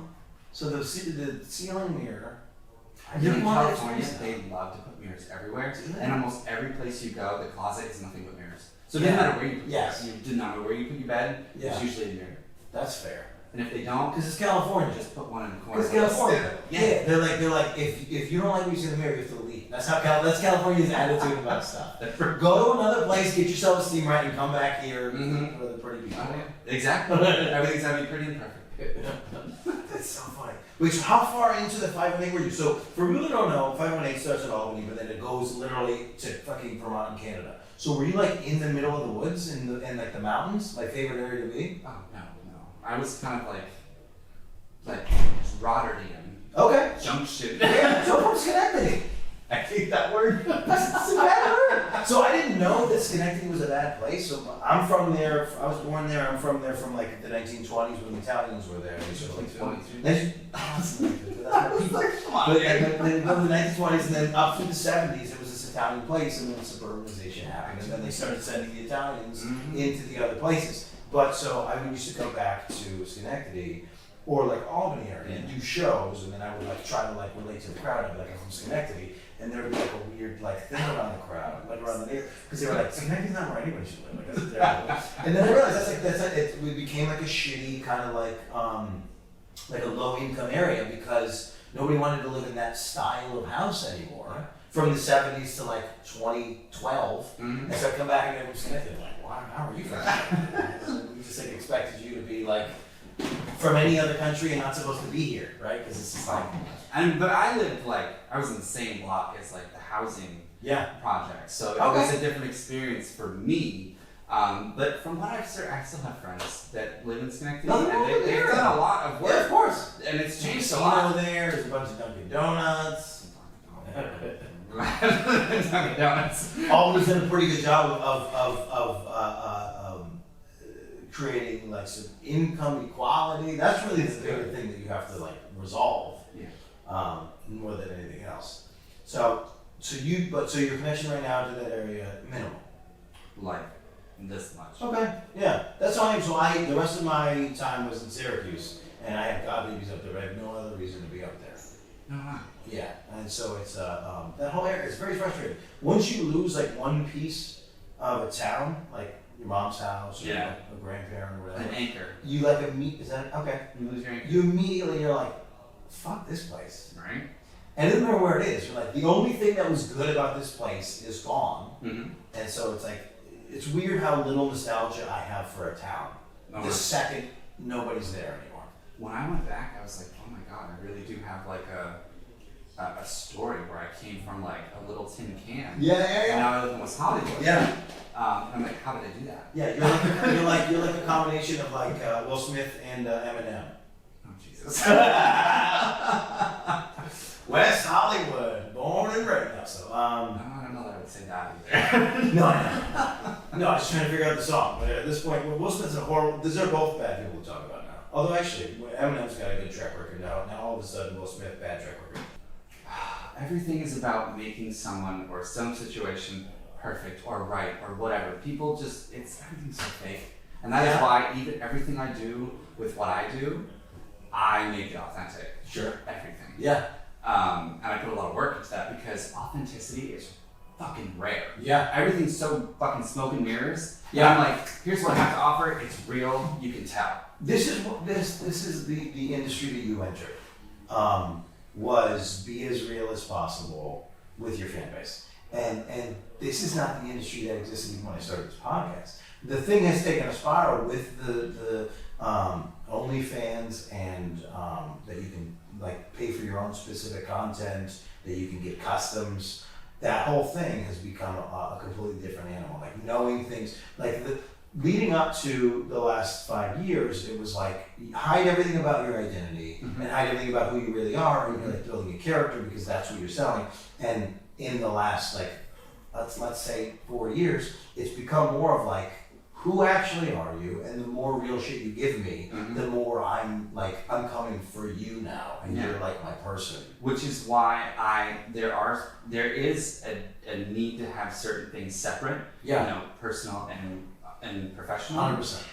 so the ceiling mirror. I Here really in wanted to California, experience that. they love to put mirrors everywhere, Do they? and almost every place you go, the closet is nothing but mirrors. So it Yeah. doesn't matter where you put Yes. yours. You do not know where you put your bed. Yeah. There's usually a mirror. That's fair. And if they don't, Because it's California. just put one in the corner. Because California. Yeah. Yeah. They're like if you don't like what you see in the mirror, you have to leave. That's California's attitude about stuff. Go to another place, get your self-esteem right, and come back here Mhm. for the pretty people. Oh, yeah. Exactly. Everything's gonna be pretty and perfect. That's so funny. Which, how far into the 518 were you? So, for people who don't know, 518 starts in Albany, but then it goes literally to fucking Vermont and Canada. So, were you like in the middle of the woods in like the mountains? My favorite area to be? Oh, no. I was kind of like Rotterdam. Okay. Junction. Yeah, so from Schenectady. I hate that word. That's a bad word. So I didn't know that Schenectady was a bad place. So I'm from there. I was born there. I'm from there from like the 1920s when the Italians were there. They sort of like 20s. But then go to the 1920s and then up through the 70s, it was this Italian place, and then suburbanization happened, and then they started sending the Italians into the other places. But so I used to come back to Schenectady or like Albany area and do shows, and then I would like try to like relate to the crowd. I'd be like, I'm from Schenectady, and there would be like a weird like thing around the crowd, like around the neighborhood, because they were like, Schenectady's not where anybody should live. Like, that's terrible. And then I realized we became like a shitty kind of like a low income area because nobody wanted to live in that style of house anymore. From the 70s to like 2012, and so I come back and I'm Schenectady, like, wow, how are you from Schenectady? We just like expected you to be like from any other country and not supposed to be here, right? Because it's just like. But I lived I was in the same block as like the housing project, so it was a different experience for me. But from what I've heard, I still have friends that live in Schenectady, and they've done a lot of work. Yeah, of course. And it's changed a lot. There's a bunch of Dunkin' Donuts. Dunkin' Donuts. Always done a pretty good job of creating like some income equality. That's really the bigger thing that you have to like resolve, more than anything else. So your connection right now to that area minimal. Like this much. Okay, yeah, that's fine. So the rest of my time was in Syracuse, and I have god babies up there. I have no other reason to be up there. No. Yeah, and so it's that whole area is very frustrating. Once you lose like one piece of a town, like your mom's house or like a grandparent or whatever, An anchor. you like is that okay? You lose your anchor. You immediately you're like, fuck this place, Right. and it doesn't matter where it is. You're like, the only thing that was good about this place is gone, and so it's like it's weird how little nostalgia I have for a town. The second nobody's there anymore. When I went back, I was like, oh my god, I really do have like a story where I came from like a little tin can. Yeah. And now I live in West Hollywood. Yeah. And I'm like, how did I do that? Yeah, you're like a combination of like Will Smith and Eminem. Oh Jesus. West Hollywood, born and raised. So No, I don't know that I would say that either. no, I was just trying to figure out the song. But at this point, Will Smith's a horrible. These are both bad people to talk about now. Although actually, Eminem's got a good track record now. Now all of a sudden, Will Smith bad track record. Everything is about making someone or some situation perfect or right or whatever. People everything's so fake. And that is why even everything I do with what I do, I make it authentic. Sure. Everything. Yeah. And I put a lot of work into that because authenticity is fucking rare. Yeah. Everything's so fucking smoke and mirrors. Yeah. And I'm like, here's what I have to offer. It's real. You can tell. This is the industry that you entered. Was be as real as possible with your fan base. And this is not the industry that existed even when I started this podcast. The thing has taken a spiral with the OnlyFans and that you can like pay for your own specific content, that you can get customs. That whole thing has become a completely different animal. Like knowing things, like leading up to the last 5 years, it was like hide everything about your identity and hide everything about who you really are, and you're like building a character because that's what you're selling. And in the last like let's say 4 years, it's become more of like who actually are you, and the more real shit you give me, the more I'm coming for you now, and you're like my person. Which is why there is a need to have certain things separate. Yeah. You know, personal and professional. 100%.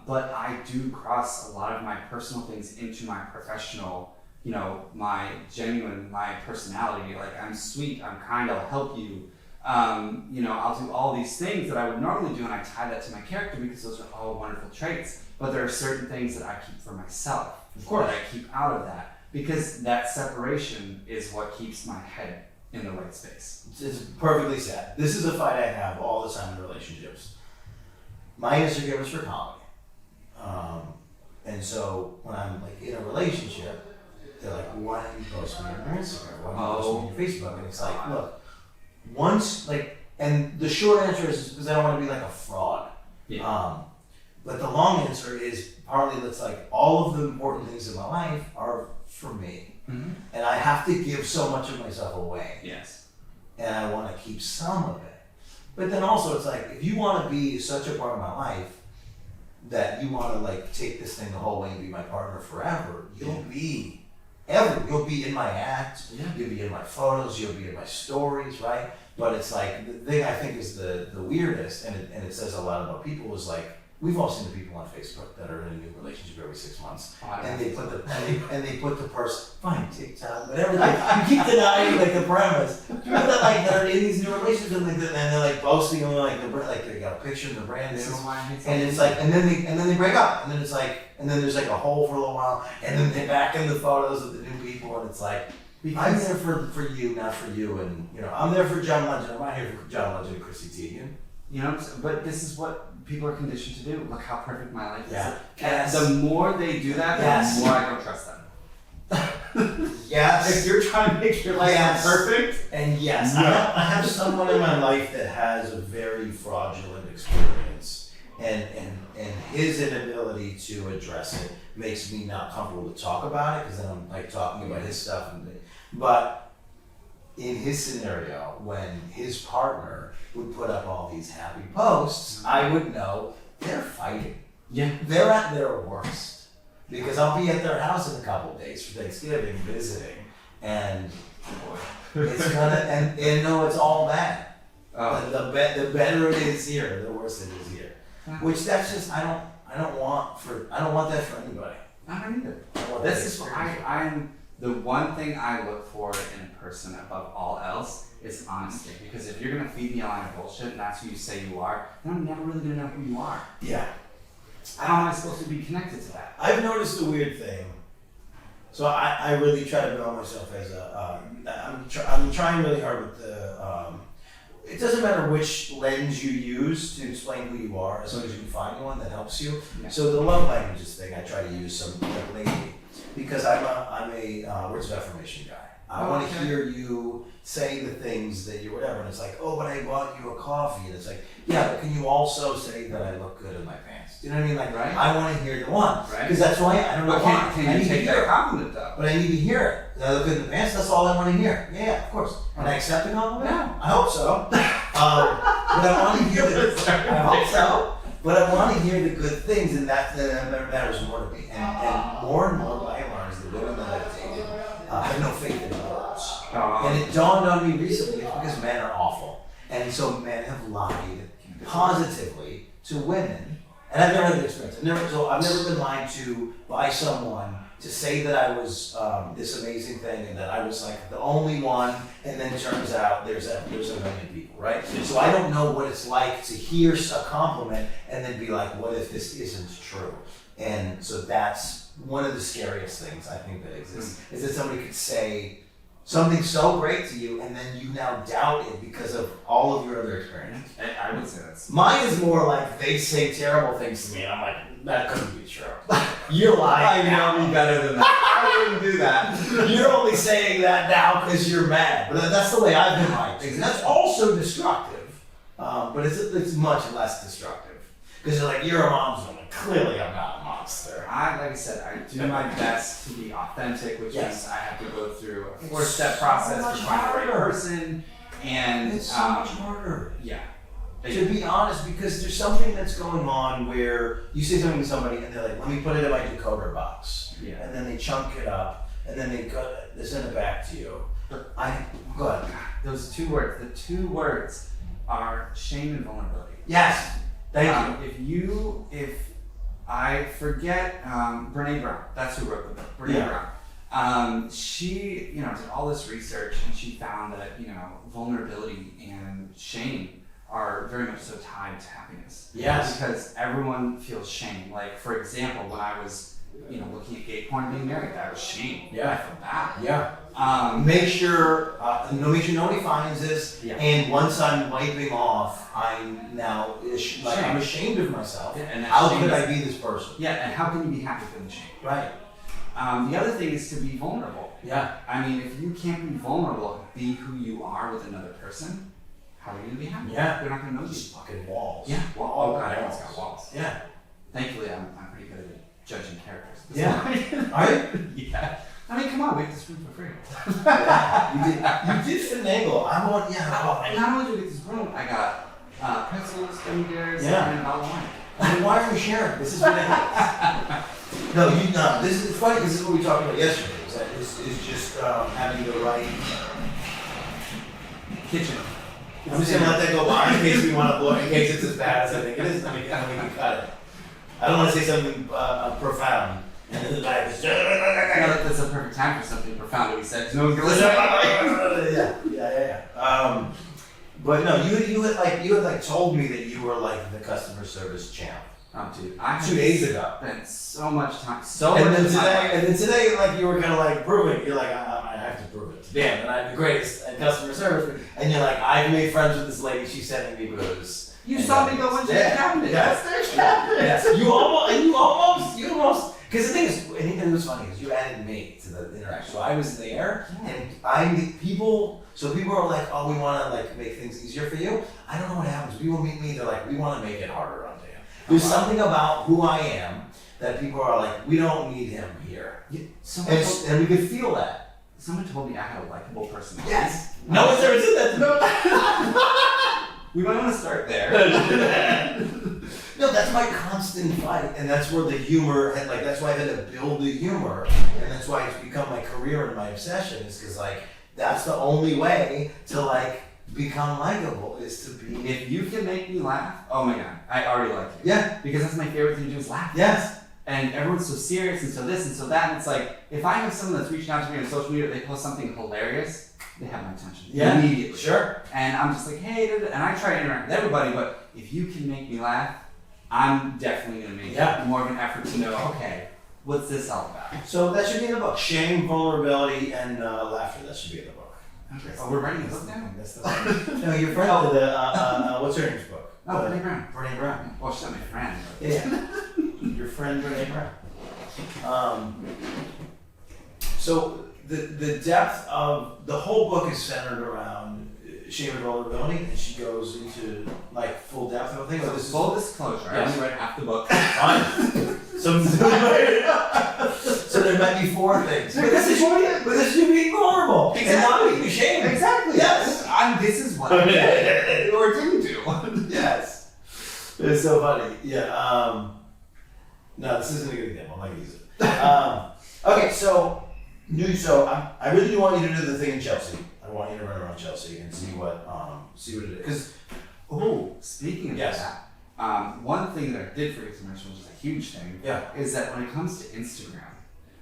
But I do cross a lot of my personal things into my professional, you know, my genuine, my personality. Like I'm sweet, I'm kind, I'll help you. You know, I'll do all these things that I would normally do, and I tie that to my character because those are all wonderful traits. But there are certain things that I keep for myself. Of course. That I keep out of that because that separation is what keeps my head in the right space. It's perfectly said. This is a fight I have all the time in relationships. My Instagram is for comedy. And so when I'm like in a relationship, they're like, why don't you post me on your Instagram? Why don't you post me on your Facebook? And it's like, look, once, like, and the short answer is because I don't want to be like a fraud. Yeah. But the long answer is partly that's like all of the important things in my life are for me. Mm-hmm. And I have to give so much of myself away. Yes. And I want to keep some of it. But then also it's like, if you want to be such a part of my life that you want to like take this thing the whole way and be my partner forever, you'll be in my act, you'll be in my photos, you'll be in my stories, right? But it's like, the thing I think is the weirdest, and it says a lot about people, is like, we've all seen the people on Facebook that are in a new relationship every 6 months, and they put the person, fine, TikTok, whatever. You keep denying like the premise. People that like that are in these new relationships and they're like posting on like they got a picture of the brand new, and it's like, and then they break up, and then it's like, and then there's like a hole for a little while, and then they're back in the photos of the new people, and it's like, I'm there for you, not for you, and I'm there for John Legend. I'm not here for John Legend and Chrissy Teigen. But this is what people are conditioned to do. Look how perfect my life is. Yes. The more they do that, the more I don't trust them. Yes. If you're trying to make your life perfect. And yes, I have someone in my life that has a very fraudulent experience, and his inability to address it makes me not comfortable to talk about it, because then I'm like talking about his stuff. But in his scenario, when his partner would put up all these happy posts, I would know they're fighting. Yeah. They're at their worst. Because I'll be at their house in a couple of days for Thanksgiving visiting, and it's gonna, and it's all bad. The better it is here, the worse it is here. Which that's just, I don't want that for anybody. I don't either. This is I'm the one thing I look for in a person above all else is honesty. Because if you're gonna feed me a line of bullshit and that's who you say you are, then I'm never really gonna know who you are. Yeah. How am I supposed to be connected to that? I've noticed a weird thing. So I really try to build myself as a. I'm trying really hard with the. It doesn't matter which lens you use to explain who you are, as long as you can find one that helps you. Yeah. So the love languages thing, I try to use some lately, because I'm a words of affirmation guy. I want to hear you say the things that you whatever, and it's like, oh, but I bought you a coffee, and it's like, yeah, but can you also say that I look good in my pants? Do you know what I mean? Like, right? I want to hear the one, because that's why I don't know why. Can you take that compliment though? But I need to hear it. That I look good in the pants. That's all I want to hear. Yeah, of course. And I accept the compliment. No. I hope so. But I want to hear the. I hope so. But I want to hear the good things, and that matters more to me. And more by and large, the women that I've dated have no faith in words. And it dawned on me recently, it's because men are awful. And so men have lied positively to women. And I've never had that experience. I've never been lied to by someone to say that I was this amazing thing and that I was like the only one, and then it turns out there's a million people, right? So I don't know what it's like to hear a compliment and then be like, what if this isn't true? And so that's one of the scariest things I think that exists, is that somebody could say something so great to you and then you now doubt it because of all of your other experience. I would say that's... Mine is more like they say terrible things to me and I'm like, that couldn't be true. You're lying. I know me better than that. I wouldn't do that. You're only saying that now because you're mad. But that's the way I've been lied to. And that's also destructive. But it's much less destructive. Because you're like, you're a monster. Clearly I'm not a monster. Like I said, I do my best to be authentic, which means I have to go through a 4-step process to find the right person. And it's so much harder. Yeah. To be honest, because there's something that's going on where you say something to somebody and they're like, let me put it in my decoder box. Yeah. And then they chunk it up and then they send it back to you. Go ahead. Those 2 words, the 2 words are shame and vulnerability. Yes. Thank you. If I forget Brene Brown, that's who wrote the book, Brene Brown. She, did all this research and she found that, vulnerability and shame are very much so tied to happiness. Yes. Because everyone feels shame. Like, for example, when I was, looking at gay porn and being married, that was shame. Yeah. I felt bad. Yeah. Make sure nobody finds this. Yeah. And once I'm wiping off, I'm now I'm ashamed of myself. Yeah, and how could I be this person? Yeah. And how can you be happy feeling shame? Right. The other thing is to be vulnerable. Yeah. I mean, if you can't be vulnerable, be who you are with another person, how are you going to be happy? Yeah. They're not going to know you. Just fucking walls. Yeah. Well, oh god, Walls. everyone's got walls. Yeah. Thankfully, I'm pretty good at judging characters. Yeah. Are you? Yeah. I mean, come on, we have this room for free. You did finagle. I want, And not only do we get this room, I got pretzels, gummy bears, Yeah. and a bottle of wine. I mean, why are we sharing? This is ridiculous. No, this is, it's funny because this is what we talked about yesterday. Is just having the right Kitchen. I'm just gonna let that go by in case we want to blow, in case it's as bad as I think it is, then we can cut it. I don't want to say something profound, and then the guy goes, That's a perfect time for something profound to be said. No one's gonna listen. yeah. But no, you had told me that you were like the customer service champ. Oh, dude, I 2 days ago. spent so much time, And then today, like you were kind of like proving. You're like, I have to prove it to Dan, and I'm the greatest at customer service. And you're like, I've made friends with this lady. She's sending me booze. You saw me go into the cabinet. Yes. That's their cabinet. Yes. You almost. Because the thing is, and it was funny, is you added me to the interaction. So I was there, and I'm the people. So people are like, oh, we want to like make things easier for you. I don't know what happens. People meet me. They're like, we want to make it harder on Dan. There's something about who I am that people are like, we don't need him here. And we could feel that. Someone told me I had a likable personality. Yes. No one's ever said that to me. We might want to start there. No, that's my constant fight, and that's where the humor, and like that's why I had to build the humor, and that's why it's become my career and my obsession. Is because like that's the only way to like become likable is to be. If you can make me laugh, oh my god, I already like you. Yeah. Because that's my favorite thing to do is laugh. Yes. And everyone's so serious and so this and so that, and it's like, if I have someone that's reaching out to me on social media, they post something hilarious, they have my attention. Yeah. Immediately. Sure. And I'm just like, hey, and I try to interact with everybody, but if you can make me laugh, I'm definitely going to make more of an effort to know, okay, what's this all about? So that should be in the book. Shame, vulnerability, and laughter. That should be in the book. Okay. Oh, we're writing a book now? That's the no, your friend did what's her name's book? Oh, Brody Brown. Brody Brown. Well, she's not my friend. But... Yeah. Your friend Brody Brown. So the depth of the whole book is centered around shame and vulnerability, and she goes into like full depth of a thing. So This is full disclosure, I only read half the book. fine. So there might be 4 things. But this is you being vulnerable and not being ashamed. Exactly. Yes. This is what I did or didn't do. Yes. It's so funny. Yeah. No, this isn't a good example. I'm not gonna use it. Okay, so I really do want you to do the thing in Chelsea. I want you to run around Chelsea and see what it is. Because Speaking of Yes. that, one thing that I did forget to mention, which is a huge thing, is that when it comes to Instagram,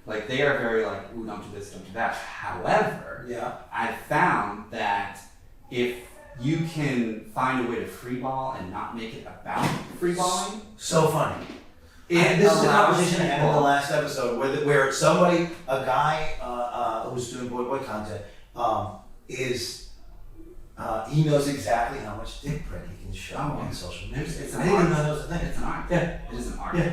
like they are very like, ooh, don't do this, don't do that. However, I found that if you can find a way to freeball and not make it about freeballing, so funny. It This is a allows conversation I had in the people- last episode where somebody, a guy who's doing boy content, he knows exactly how much dick print he can show on social media. It's I an didn't even art. know that was a thing. It's an art. Yeah. It is an art. Yeah.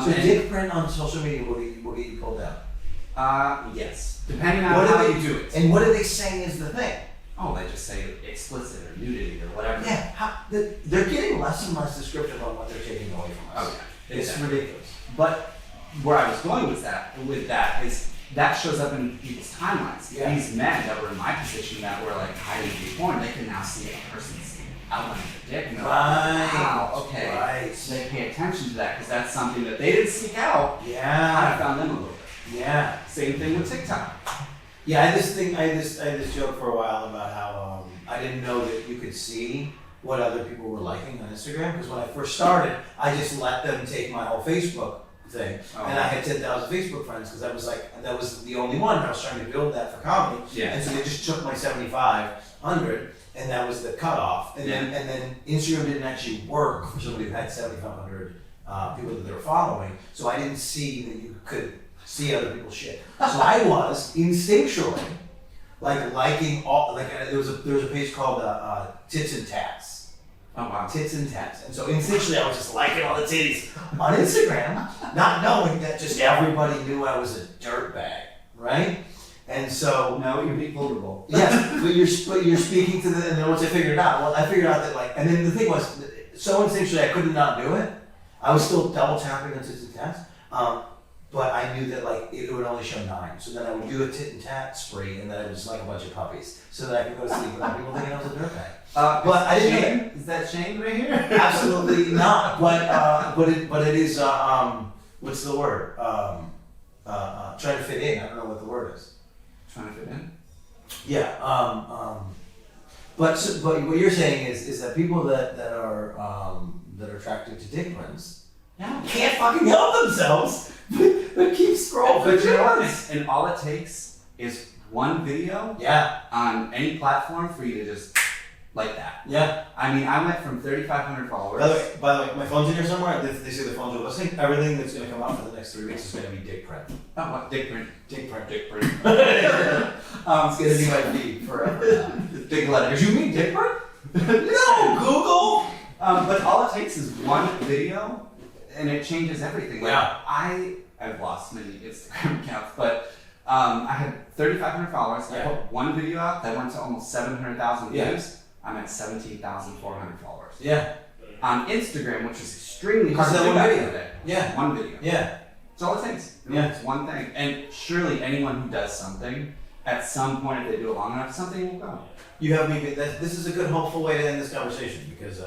So and- dick print on social media will get you pulled down. Yes. Depending on What how do you do it. And what are they saying is the thing? Oh, they just say explicit or nudity or whatever. Yeah, they're getting less and less descriptive on what they're taking away from us. Oh, yeah. It's Exactly. ridiculous. But where I was going with that is that shows up in people's timelines. Yeah. These men that were in my position that were like hiding gay porn, they can now see a person's outline of the dick and they're like, wow, okay. Right. So they pay attention to that because that's something that they didn't seek out. I Yeah. found them a little bit. Yeah. Same thing with TikTok. Yeah, I had this joke for a while about how I didn't know that you could see what other people were liking on Instagram, because when I first started, I just let them take my whole Facebook thing, and I had 10,000 Facebook friends because that was the only one. I was trying to build that for comedy, and so they just took my 7,500, and that was the cutoff. And then Instagram didn't actually work for somebody who had 7,500 people that they were following, so I didn't see that you could see other people's shit. So I was instinctually liking all there was a page called Tits and Tats, Oh wow. Tits and tats. And so essentially I was just liking all the titties on Instagram, not knowing that just everybody knew I was a dirtbag, right? And so No, you're being vulnerable. yes, but you're speaking to the, and then once I figured it out, well, I figured out that like, and then the thing was, so instinctually I could not do it. I was still double tapping on tits and tats, but I knew that like it would only show 9. So then I would do a tit and tat spree, and then I would just like a bunch of puppies, so that I could go to sleep without people thinking I was a dirtbag. But I didn't know that. Is that shame right here? Absolutely not. But it is what's the word? Trying to fit in. I don't know what the word is. Trying to fit in. Yeah. But what you're saying is that people that are attracted to dick prints can't fucking help themselves. But keep scrolling. But you know what? And all it takes is one video on any platform for you to just like that. Yeah. I mean, I went from 3,500 followers. By the way, my phone's in here somewhere. They say the phones are listening. Everything that's going to come out for the next 3 weeks is going to be dick print. Oh, what? Dick print. Dick print. Dick print. It's going to be my feed forever. Big letters. You mean dick print? No, Google. But all it takes is one video, and it changes everything. Like, Yeah. I've lost many Instagram accounts, but I had 3,500 followers. Yeah. I put one video out that went to almost 700,000 views. Yeah. I'm at 17,400 followers. Yeah. On Instagram, which is extremely hard Is to that do one back video? in the day. Yeah. One video. Yeah. That's all it takes. Yeah. It's one thing. And surely anyone who does something, at some point, if they do it long enough, something will go. You have me. This is a good, hopeful way to end this conversation because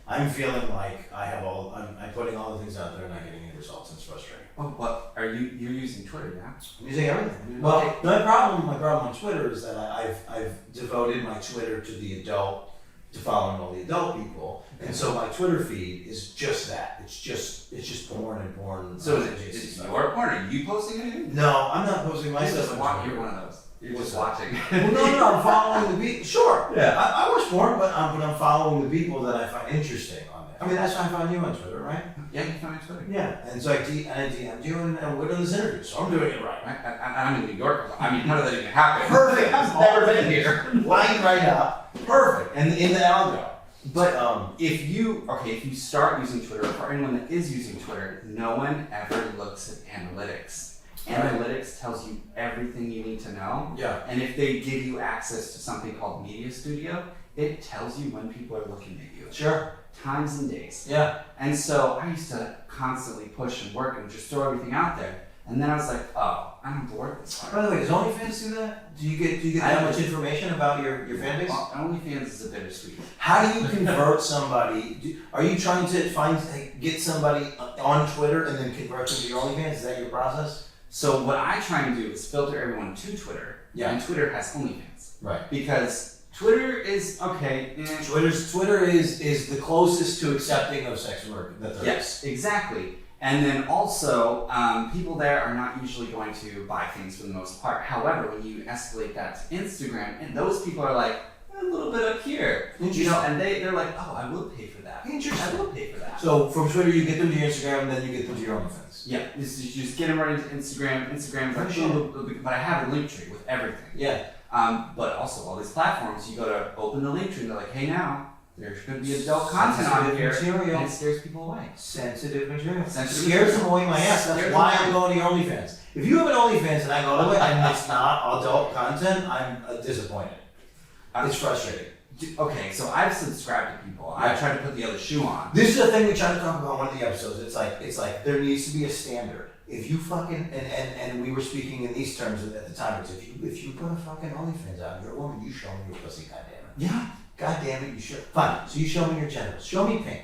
I'm feeling like I'm putting all the things out there and not getting any results, and it's frustrating. Oh, what? You're using Twitter now? I'm using everything. Well, my problem on Twitter is that I've devoted my Twitter to following all the adult people, and so my Twitter feed is just that. It's just porn and porn. So is it your porn? Are you posting anything? No, I'm not posting my You're stuff. just you're one of those. You're just watching. Well, no, I'm following the people. Sure. Yeah. I watch porn, but I'm following the people that I find interesting on there. I mean, that's why I found you on Twitter, right? Yeah, you found me on Twitter. Yeah. And so I DM'd you, and we're doing this interview, so I'm doing it right. I'm in New York. I mean, how did that even happen? Perfect. I've never been here. Line right up. Perfect. And in the algo. But if you start using Twitter, or for anyone that is using Twitter, no one ever looks at analytics. Analytics tells you everything you need to know. Yeah. And if they give you access to something called Media Studio, it tells you when people are looking at you. Sure. Times and days. Yeah. And so I used to constantly push and work and just throw everything out there. And then I was like, oh, I'm bored this hard. By the way, does OnlyFans do that? Do you get that much information about your fan base? OnlyFans is a bittersweet. How do you convert somebody? Are you trying to get somebody on Twitter and then convert them to your OnlyFans? Is that your process? So what I try and do is filter everyone to Twitter. Yeah. And Twitter has OnlyFans. Right. Because Twitter is okay. Twitter is the closest to accepting of sex work that there is. Yes, exactly. And then also, people there are not usually going to buy things for the most part. However, when you escalate that to Instagram, and those people are like, a little bit up here. You know, and they're like, oh, I will pay for that. Interesting. I will pay for that. So from Twitter, you get them to your Instagram, then you get them to your OnlyFans. Yeah, you just get them right into Instagram. Instagram's like, but I have a link tree with everything. Yeah. But also all these platforms, you go to open the link tree, and they're like, hey now, there's going to be adult content on here, material. and it scares people away. Sensitive material. Sensitive Scares material. them away my ass. That's Scares why them I'm going to your OnlyFans. If you have an OnlyFans and I go to it and it's not adult content, I'm disappointed. It's frustrating. Okay, so I've subscribed to people. I tried to put the other shoe on. This is the thing we tried to talk about in one of the episodes. It's like there needs to be a standard. If you fucking and we were speaking in these terms at the time. It's if you put a fucking OnlyFans out, you're a woman. You show me your pussy, goddamn it. Yeah. God damn it, you should. Fine. So you show me your genitals. Show me pink.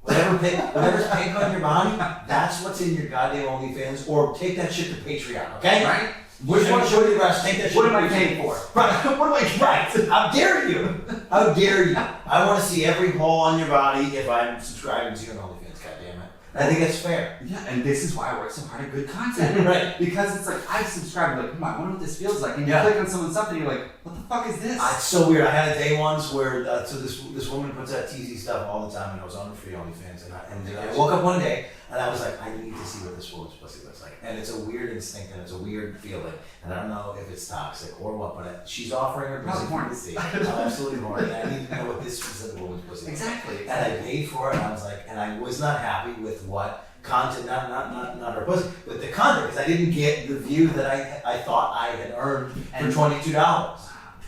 Whatever's pink on your body, that's what's in your goddamn OnlyFans. Or take that shit to Patreon, okay? Right? Which one show you the rest? Take that shit. What to am I Patreon. paying for? Right. What am I? Right. How dare you? How dare you? I want to see every hole on your body if I'm subscribing to your OnlyFans. God damn it. I think that's fair. Yeah, and this is why I work so hard at good content. Right. Because it's like, I've subscribed, like, I wonder what this feels like. And you Yeah. click on someone's stuff and you're like, what the fuck is this? It's so weird. I had a day once where so this woman puts out TZ stuff all the time, and I was on the free OnlyFans, and I woke up one day And I was like, I need to see what this woman's pussy looks like. And it's a weird instinct and it's a weird feeling. And I don't know if it's toxic or what, but she's offering her pussy for me to see. I'm absolutely horny. I need to know what this specific woman's pussy looks like. Exactly. And I paid for it, and I was like, and I was not happy with what content, not her pussy, but the content, because I didn't get the view that I thought I had earned for $22.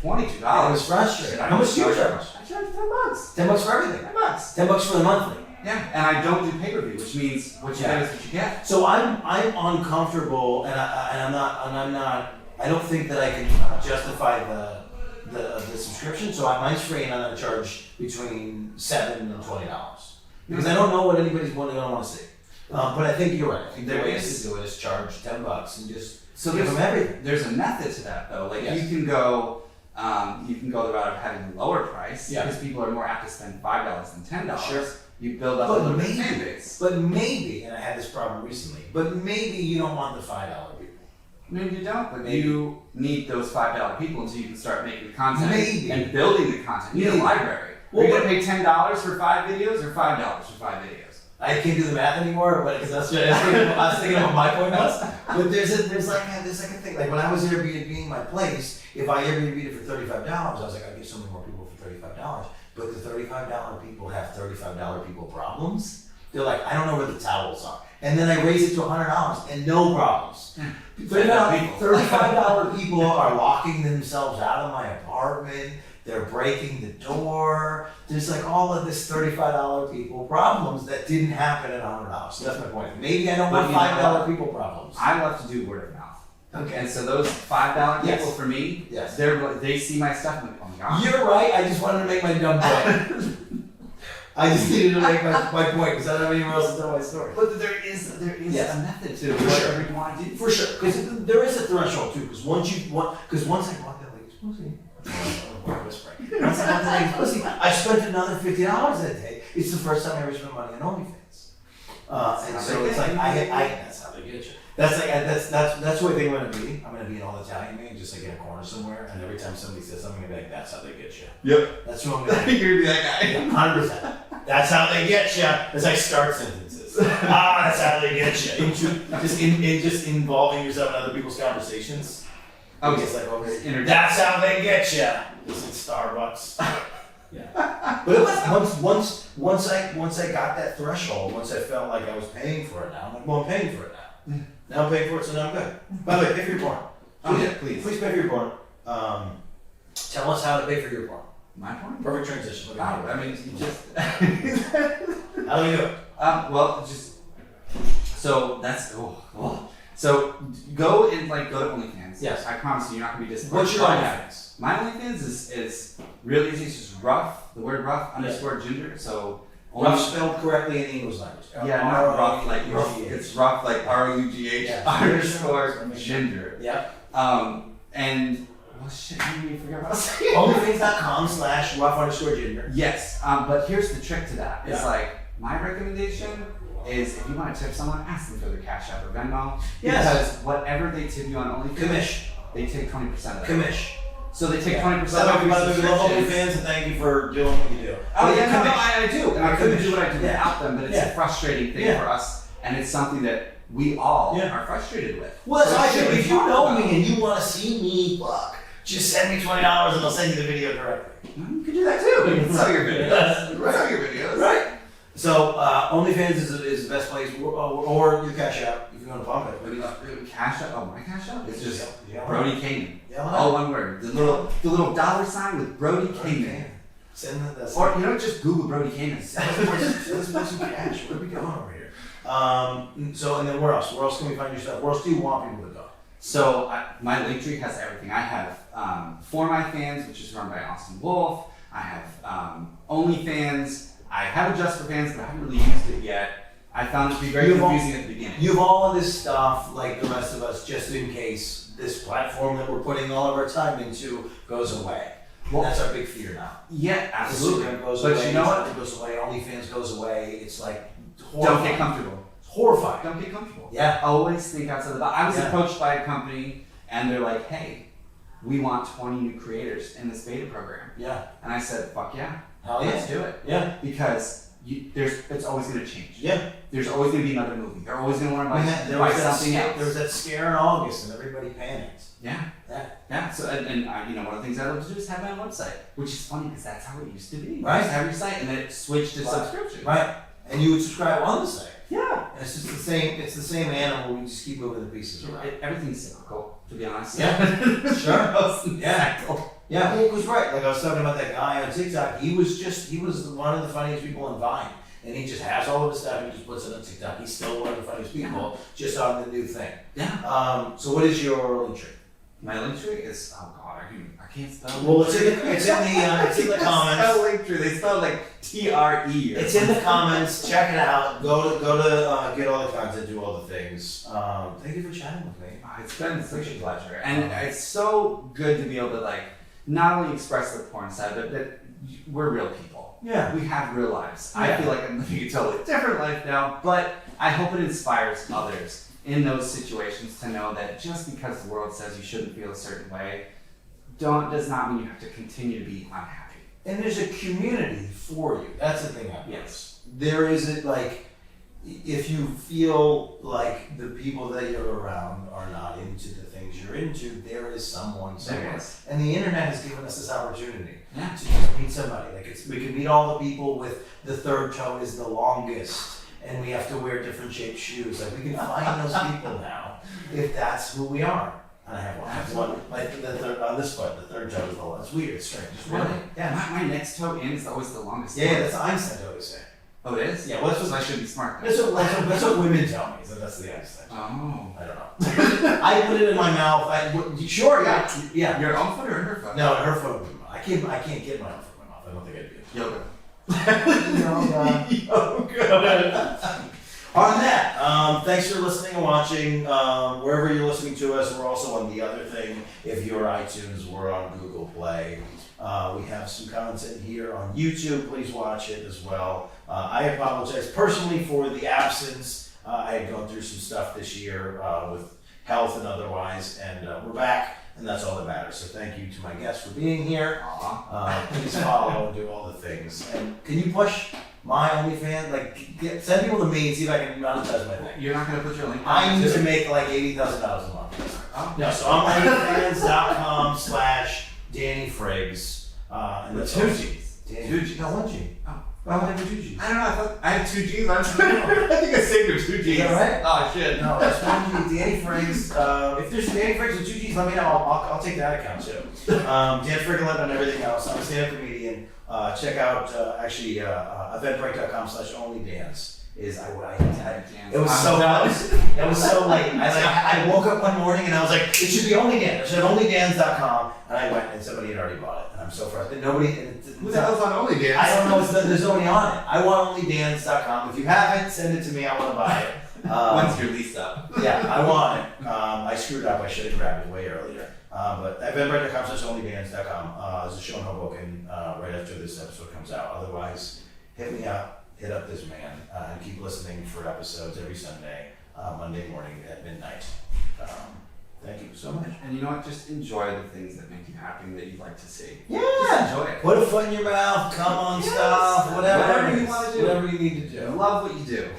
$22. It was frustrating. How much do you charge? I charge $10. $10 for everything. $10. $10 for the monthly. Yeah, and I don't do pay-per-view, which means what you get is what you get. So I'm uncomfortable, and I'm not. I don't think that I can justify the subscription. So mine's free, and I'm gonna charge between $7 and $20 because I don't know what anybody's gonna want to see. But I think you're right. I think the way to do it is charge $10 and just give them everything. There's a method to that though. Like you can go the route of having a lower price because people are more apt to spend $5 than $10. Sure. You build up a little bit of fan base. But maybe, and I had this problem recently. But maybe you don't want the $5 people. Maybe you don't, but you need those $5 people until you can start making the content and building the content. You need a library. Are you going to pay $10 for 5 videos or $5 for 5 videos? I can't do the math anymore, but because that's what I was thinking of what my point was. But there's like a thing. Like when I was Airbnb-ing my place, if I Airbnb'd it for $35, I was like, I'd get so many more people for $35. But the $35 people have $35 people problems. They're like, I don't know where the towels are. And then I raise it to $100 and no problems. $35 people are locking themselves out of my apartment. They're breaking the door. There's like all of this $35 people problems that didn't happen at $100. So that's my point. Maybe I don't want $5 people problems. I love to do word of mouth. Okay. And so those $5 people for me, they see my stuff and I'm like, oh my god. You're right. I just wanted to make my dumb point. I just needed to make my point because I don't have anywhere else to tell my story. But there is a method to whatever you want to do. For sure. Because there is a threshold too. Because once I bought that lady's pussy. Once I bought that lady's pussy, I spent another $50 that day. It's the first time I ever spent money on OnlyFans. And so it's like that's how they get you. That's like that's what I think I'm gonna be. I'm gonna be an all Italian man, just like in a corner somewhere, and every time somebody says something, I'm gonna be like, "That's how they get you." Yep. That's who I'm gonna be. You're gonna be that guy. 100%. That's how they get you. As I start sentences. That's how they get you. Just involving yourself in other people's conversations. Okay. It's like, okay, that's how they get you. This is Starbucks. Yeah. But it was once I got that threshold, once I felt like I was paying for it now, I'm like, well, I'm paying for it now. Now I'm paying for it, so now I'm good. By the way, pay for your porn. Please pay for your porn. Tell us how to pay for your porn. My porn? Perfect transition. I mean, you just. How do we do it? So that's So go to OnlyFans. Yes. I promise you, you're not gonna be disappointed. What's your OnlyFans? My OnlyFans is really easy. It's just rough. The word rough _ gender. So rough spelled correctly in the English language. Yeah, not rough like rough. It's rough like RUGH _ gender. Yep. And shit, I didn't even forget what I was saying. OnlyFans.com/rough_gender. Yes. But here's the trick to that. It's Yeah. like my recommendation is if you want to tip someone, ask them for their Cash App or Venmo. Yes. Because whatever they tip you on OnlyFans, they take 20% of that. Commish. So they take 20% So of your everybody love subscriptions. OnlyFans and thank you for doing what you do. Oh yeah, no, I do. And I couldn't do what I do Yeah. without them, but it's a frustrating thing for us. And it's something that we all are frustrated with. Well, so if you know me and you want to see me fuck, just send me $20 and I'll send you the video directly. You can do that too. You can sell your videos. Sell your videos. Right. So OnlyFans is the best place, or your Cash App if you want to pump it. Maybe Cash App. Oh, my Cash App. It's just Yeah. Brody Kayman. Yeah. All one word. The little $sign with Brody Kayman. Send that. Or just Google Brody Kayman. Let's put some cash. Where are we going over here? So and then where else? Where else can we find your stuff? Where else do you want people to go? So my Linktree has everything. I have For My Fans, which is run by Austin Wolf. I have OnlyFans. I have a Just for Fans, but I haven't really used it yet. I found it to be very confusing at the beginning. You have all of this stuff, like the rest of us, just in case this platform that we're putting all of our time into goes away. Well, that's our big fear now. Yeah, absolutely. Instagram goes but away, you know what? It goes away. OnlyFans goes away. It's like horrifying. Don't get comfortable. It's horrifying. Don't get comfortable. Yeah. Always think outside the box. I was approached by a company, and they're like, "Hey, we want 20 new creators in this beta program." Yeah. And I said, "Fuck yeah, Hell yeah. let's do it." Yeah. Because it's always going to change. Yeah. There's always going to be another movie. You're always going to want to There buy was that something else. There was that scare in August, and everybody panicked. Yeah. So and I, one of the things I love to do is have my own website, which is funny because that's how it used to be. Right. You just have your site, and then it switched to subscription. Right. And you would subscribe on the site. Yeah. And it's just the same. It's the same animal. We just keep moving the pieces around. Everything's cyclical, to be honest. Yeah. Sure. Yeah. Yeah. Well, it was right. Like I was talking about that guy on TikTok. He was one of the funniest people in Vine. And he just has all of his stuff and just puts it on TikTok. He's still one of the funniest people, just on the new thing. Yeah. So what is your link tree? My link tree is I can't spell. Well, it's in the comments. Spell link tree. They spell like TRE. It's in the comments. Check it out. Go to get all the content, do all the things. Thank you for chatting with me. It's been such a pleasure, and it's so good to be able to not only express the porn side, but that we're real people. Yeah. We have real lives. Yeah. I feel like I'm living a totally different life now, but I hope it inspires others in those situations to know that just because the world says you shouldn't feel a certain way, does not mean you have to continue to be unhappy. And there's a community for you. That's the thing I've noticed. Yes. There isn't if you feel like the people that you're around are not into the things you're into, there is someone somewhere. There is. And the internet has given us this opportunity Yeah. to just meet somebody. We can meet all the people with the third toe is the longest, and we have to wear different shaped shoes. We can find those people now if that's who we are. And I have one. The third on this foot, the third toe is the longest. It's weird, it's strange. It's Really? Yeah. My next toe in is always the longest. Yeah, that's what Einstein always say. Oh, it is? Yeah, well, that's So what I should be smart. That's what women tell me. So that's the Einstein. Oh. I don't know. I put it in my mouth. Sure, yeah. Your own foot or her foot? No, her foot. I can't get my own foot in my mouth. I don't think I do. Yoga. On that, thanks for listening and watching. Wherever you're listening to us, we're also on The Other Thing. If you're iTunes, we're on Google Play. We have some content here on YouTube. Please watch it as well. I apologize personally for the absence. I had gone through some stuff this year with health and otherwise, and we're back, and that's all that matters. So thank you to my guests for being here. Please follow and do all the things. And can you push my OnlyFans? Send people to me and see if I can monetize my thing. You're not going to put your link I need to make $80,000 a month. Oh. No, so I'm OnlyFans.com/Danny Friggs. And that's Two G's. Two G's. No, one G. Oh. Why would I have 2 G's? I don't know. I thought I had 2 G's on Twitter. I think I saved your 2 G's. Is that right? Oh, shit. No, that's 1 G. Danny Friggs. If there's Danny Friggs with 2 G's, let me know. I'll take that account too. Dan Frigolette on everything else. I'm a stand-up comedian. Check out eventbrite.com/onlydance. It was so it was so late. I woke up one morning and I was like, it should be OnlyDance. I said onlydance.com, and I went and somebody had already bought it, and I'm so frustrated. Who the hell's on OnlyDance? I don't know. There's nobody on it. I want onlydance.com. If you haven't, send it to me. I want to buy it. When's your lease up? Yeah, I want it. I screwed up. I should have grabbed it way earlier. But eventbrite.com/onlydance.com is a show in Hoboken right after this episode comes out. Otherwise, hit me up. Hit up this man and keep listening for episodes every Sunday, Monday morning at midnight. Thank you so much. And you know what? Just enjoy the things that make you happy and that you like to see. Yeah. Just enjoy it. Put a foot in your mouth, come on stuff, whatever you want to do. Whatever you need to do. Love what you do.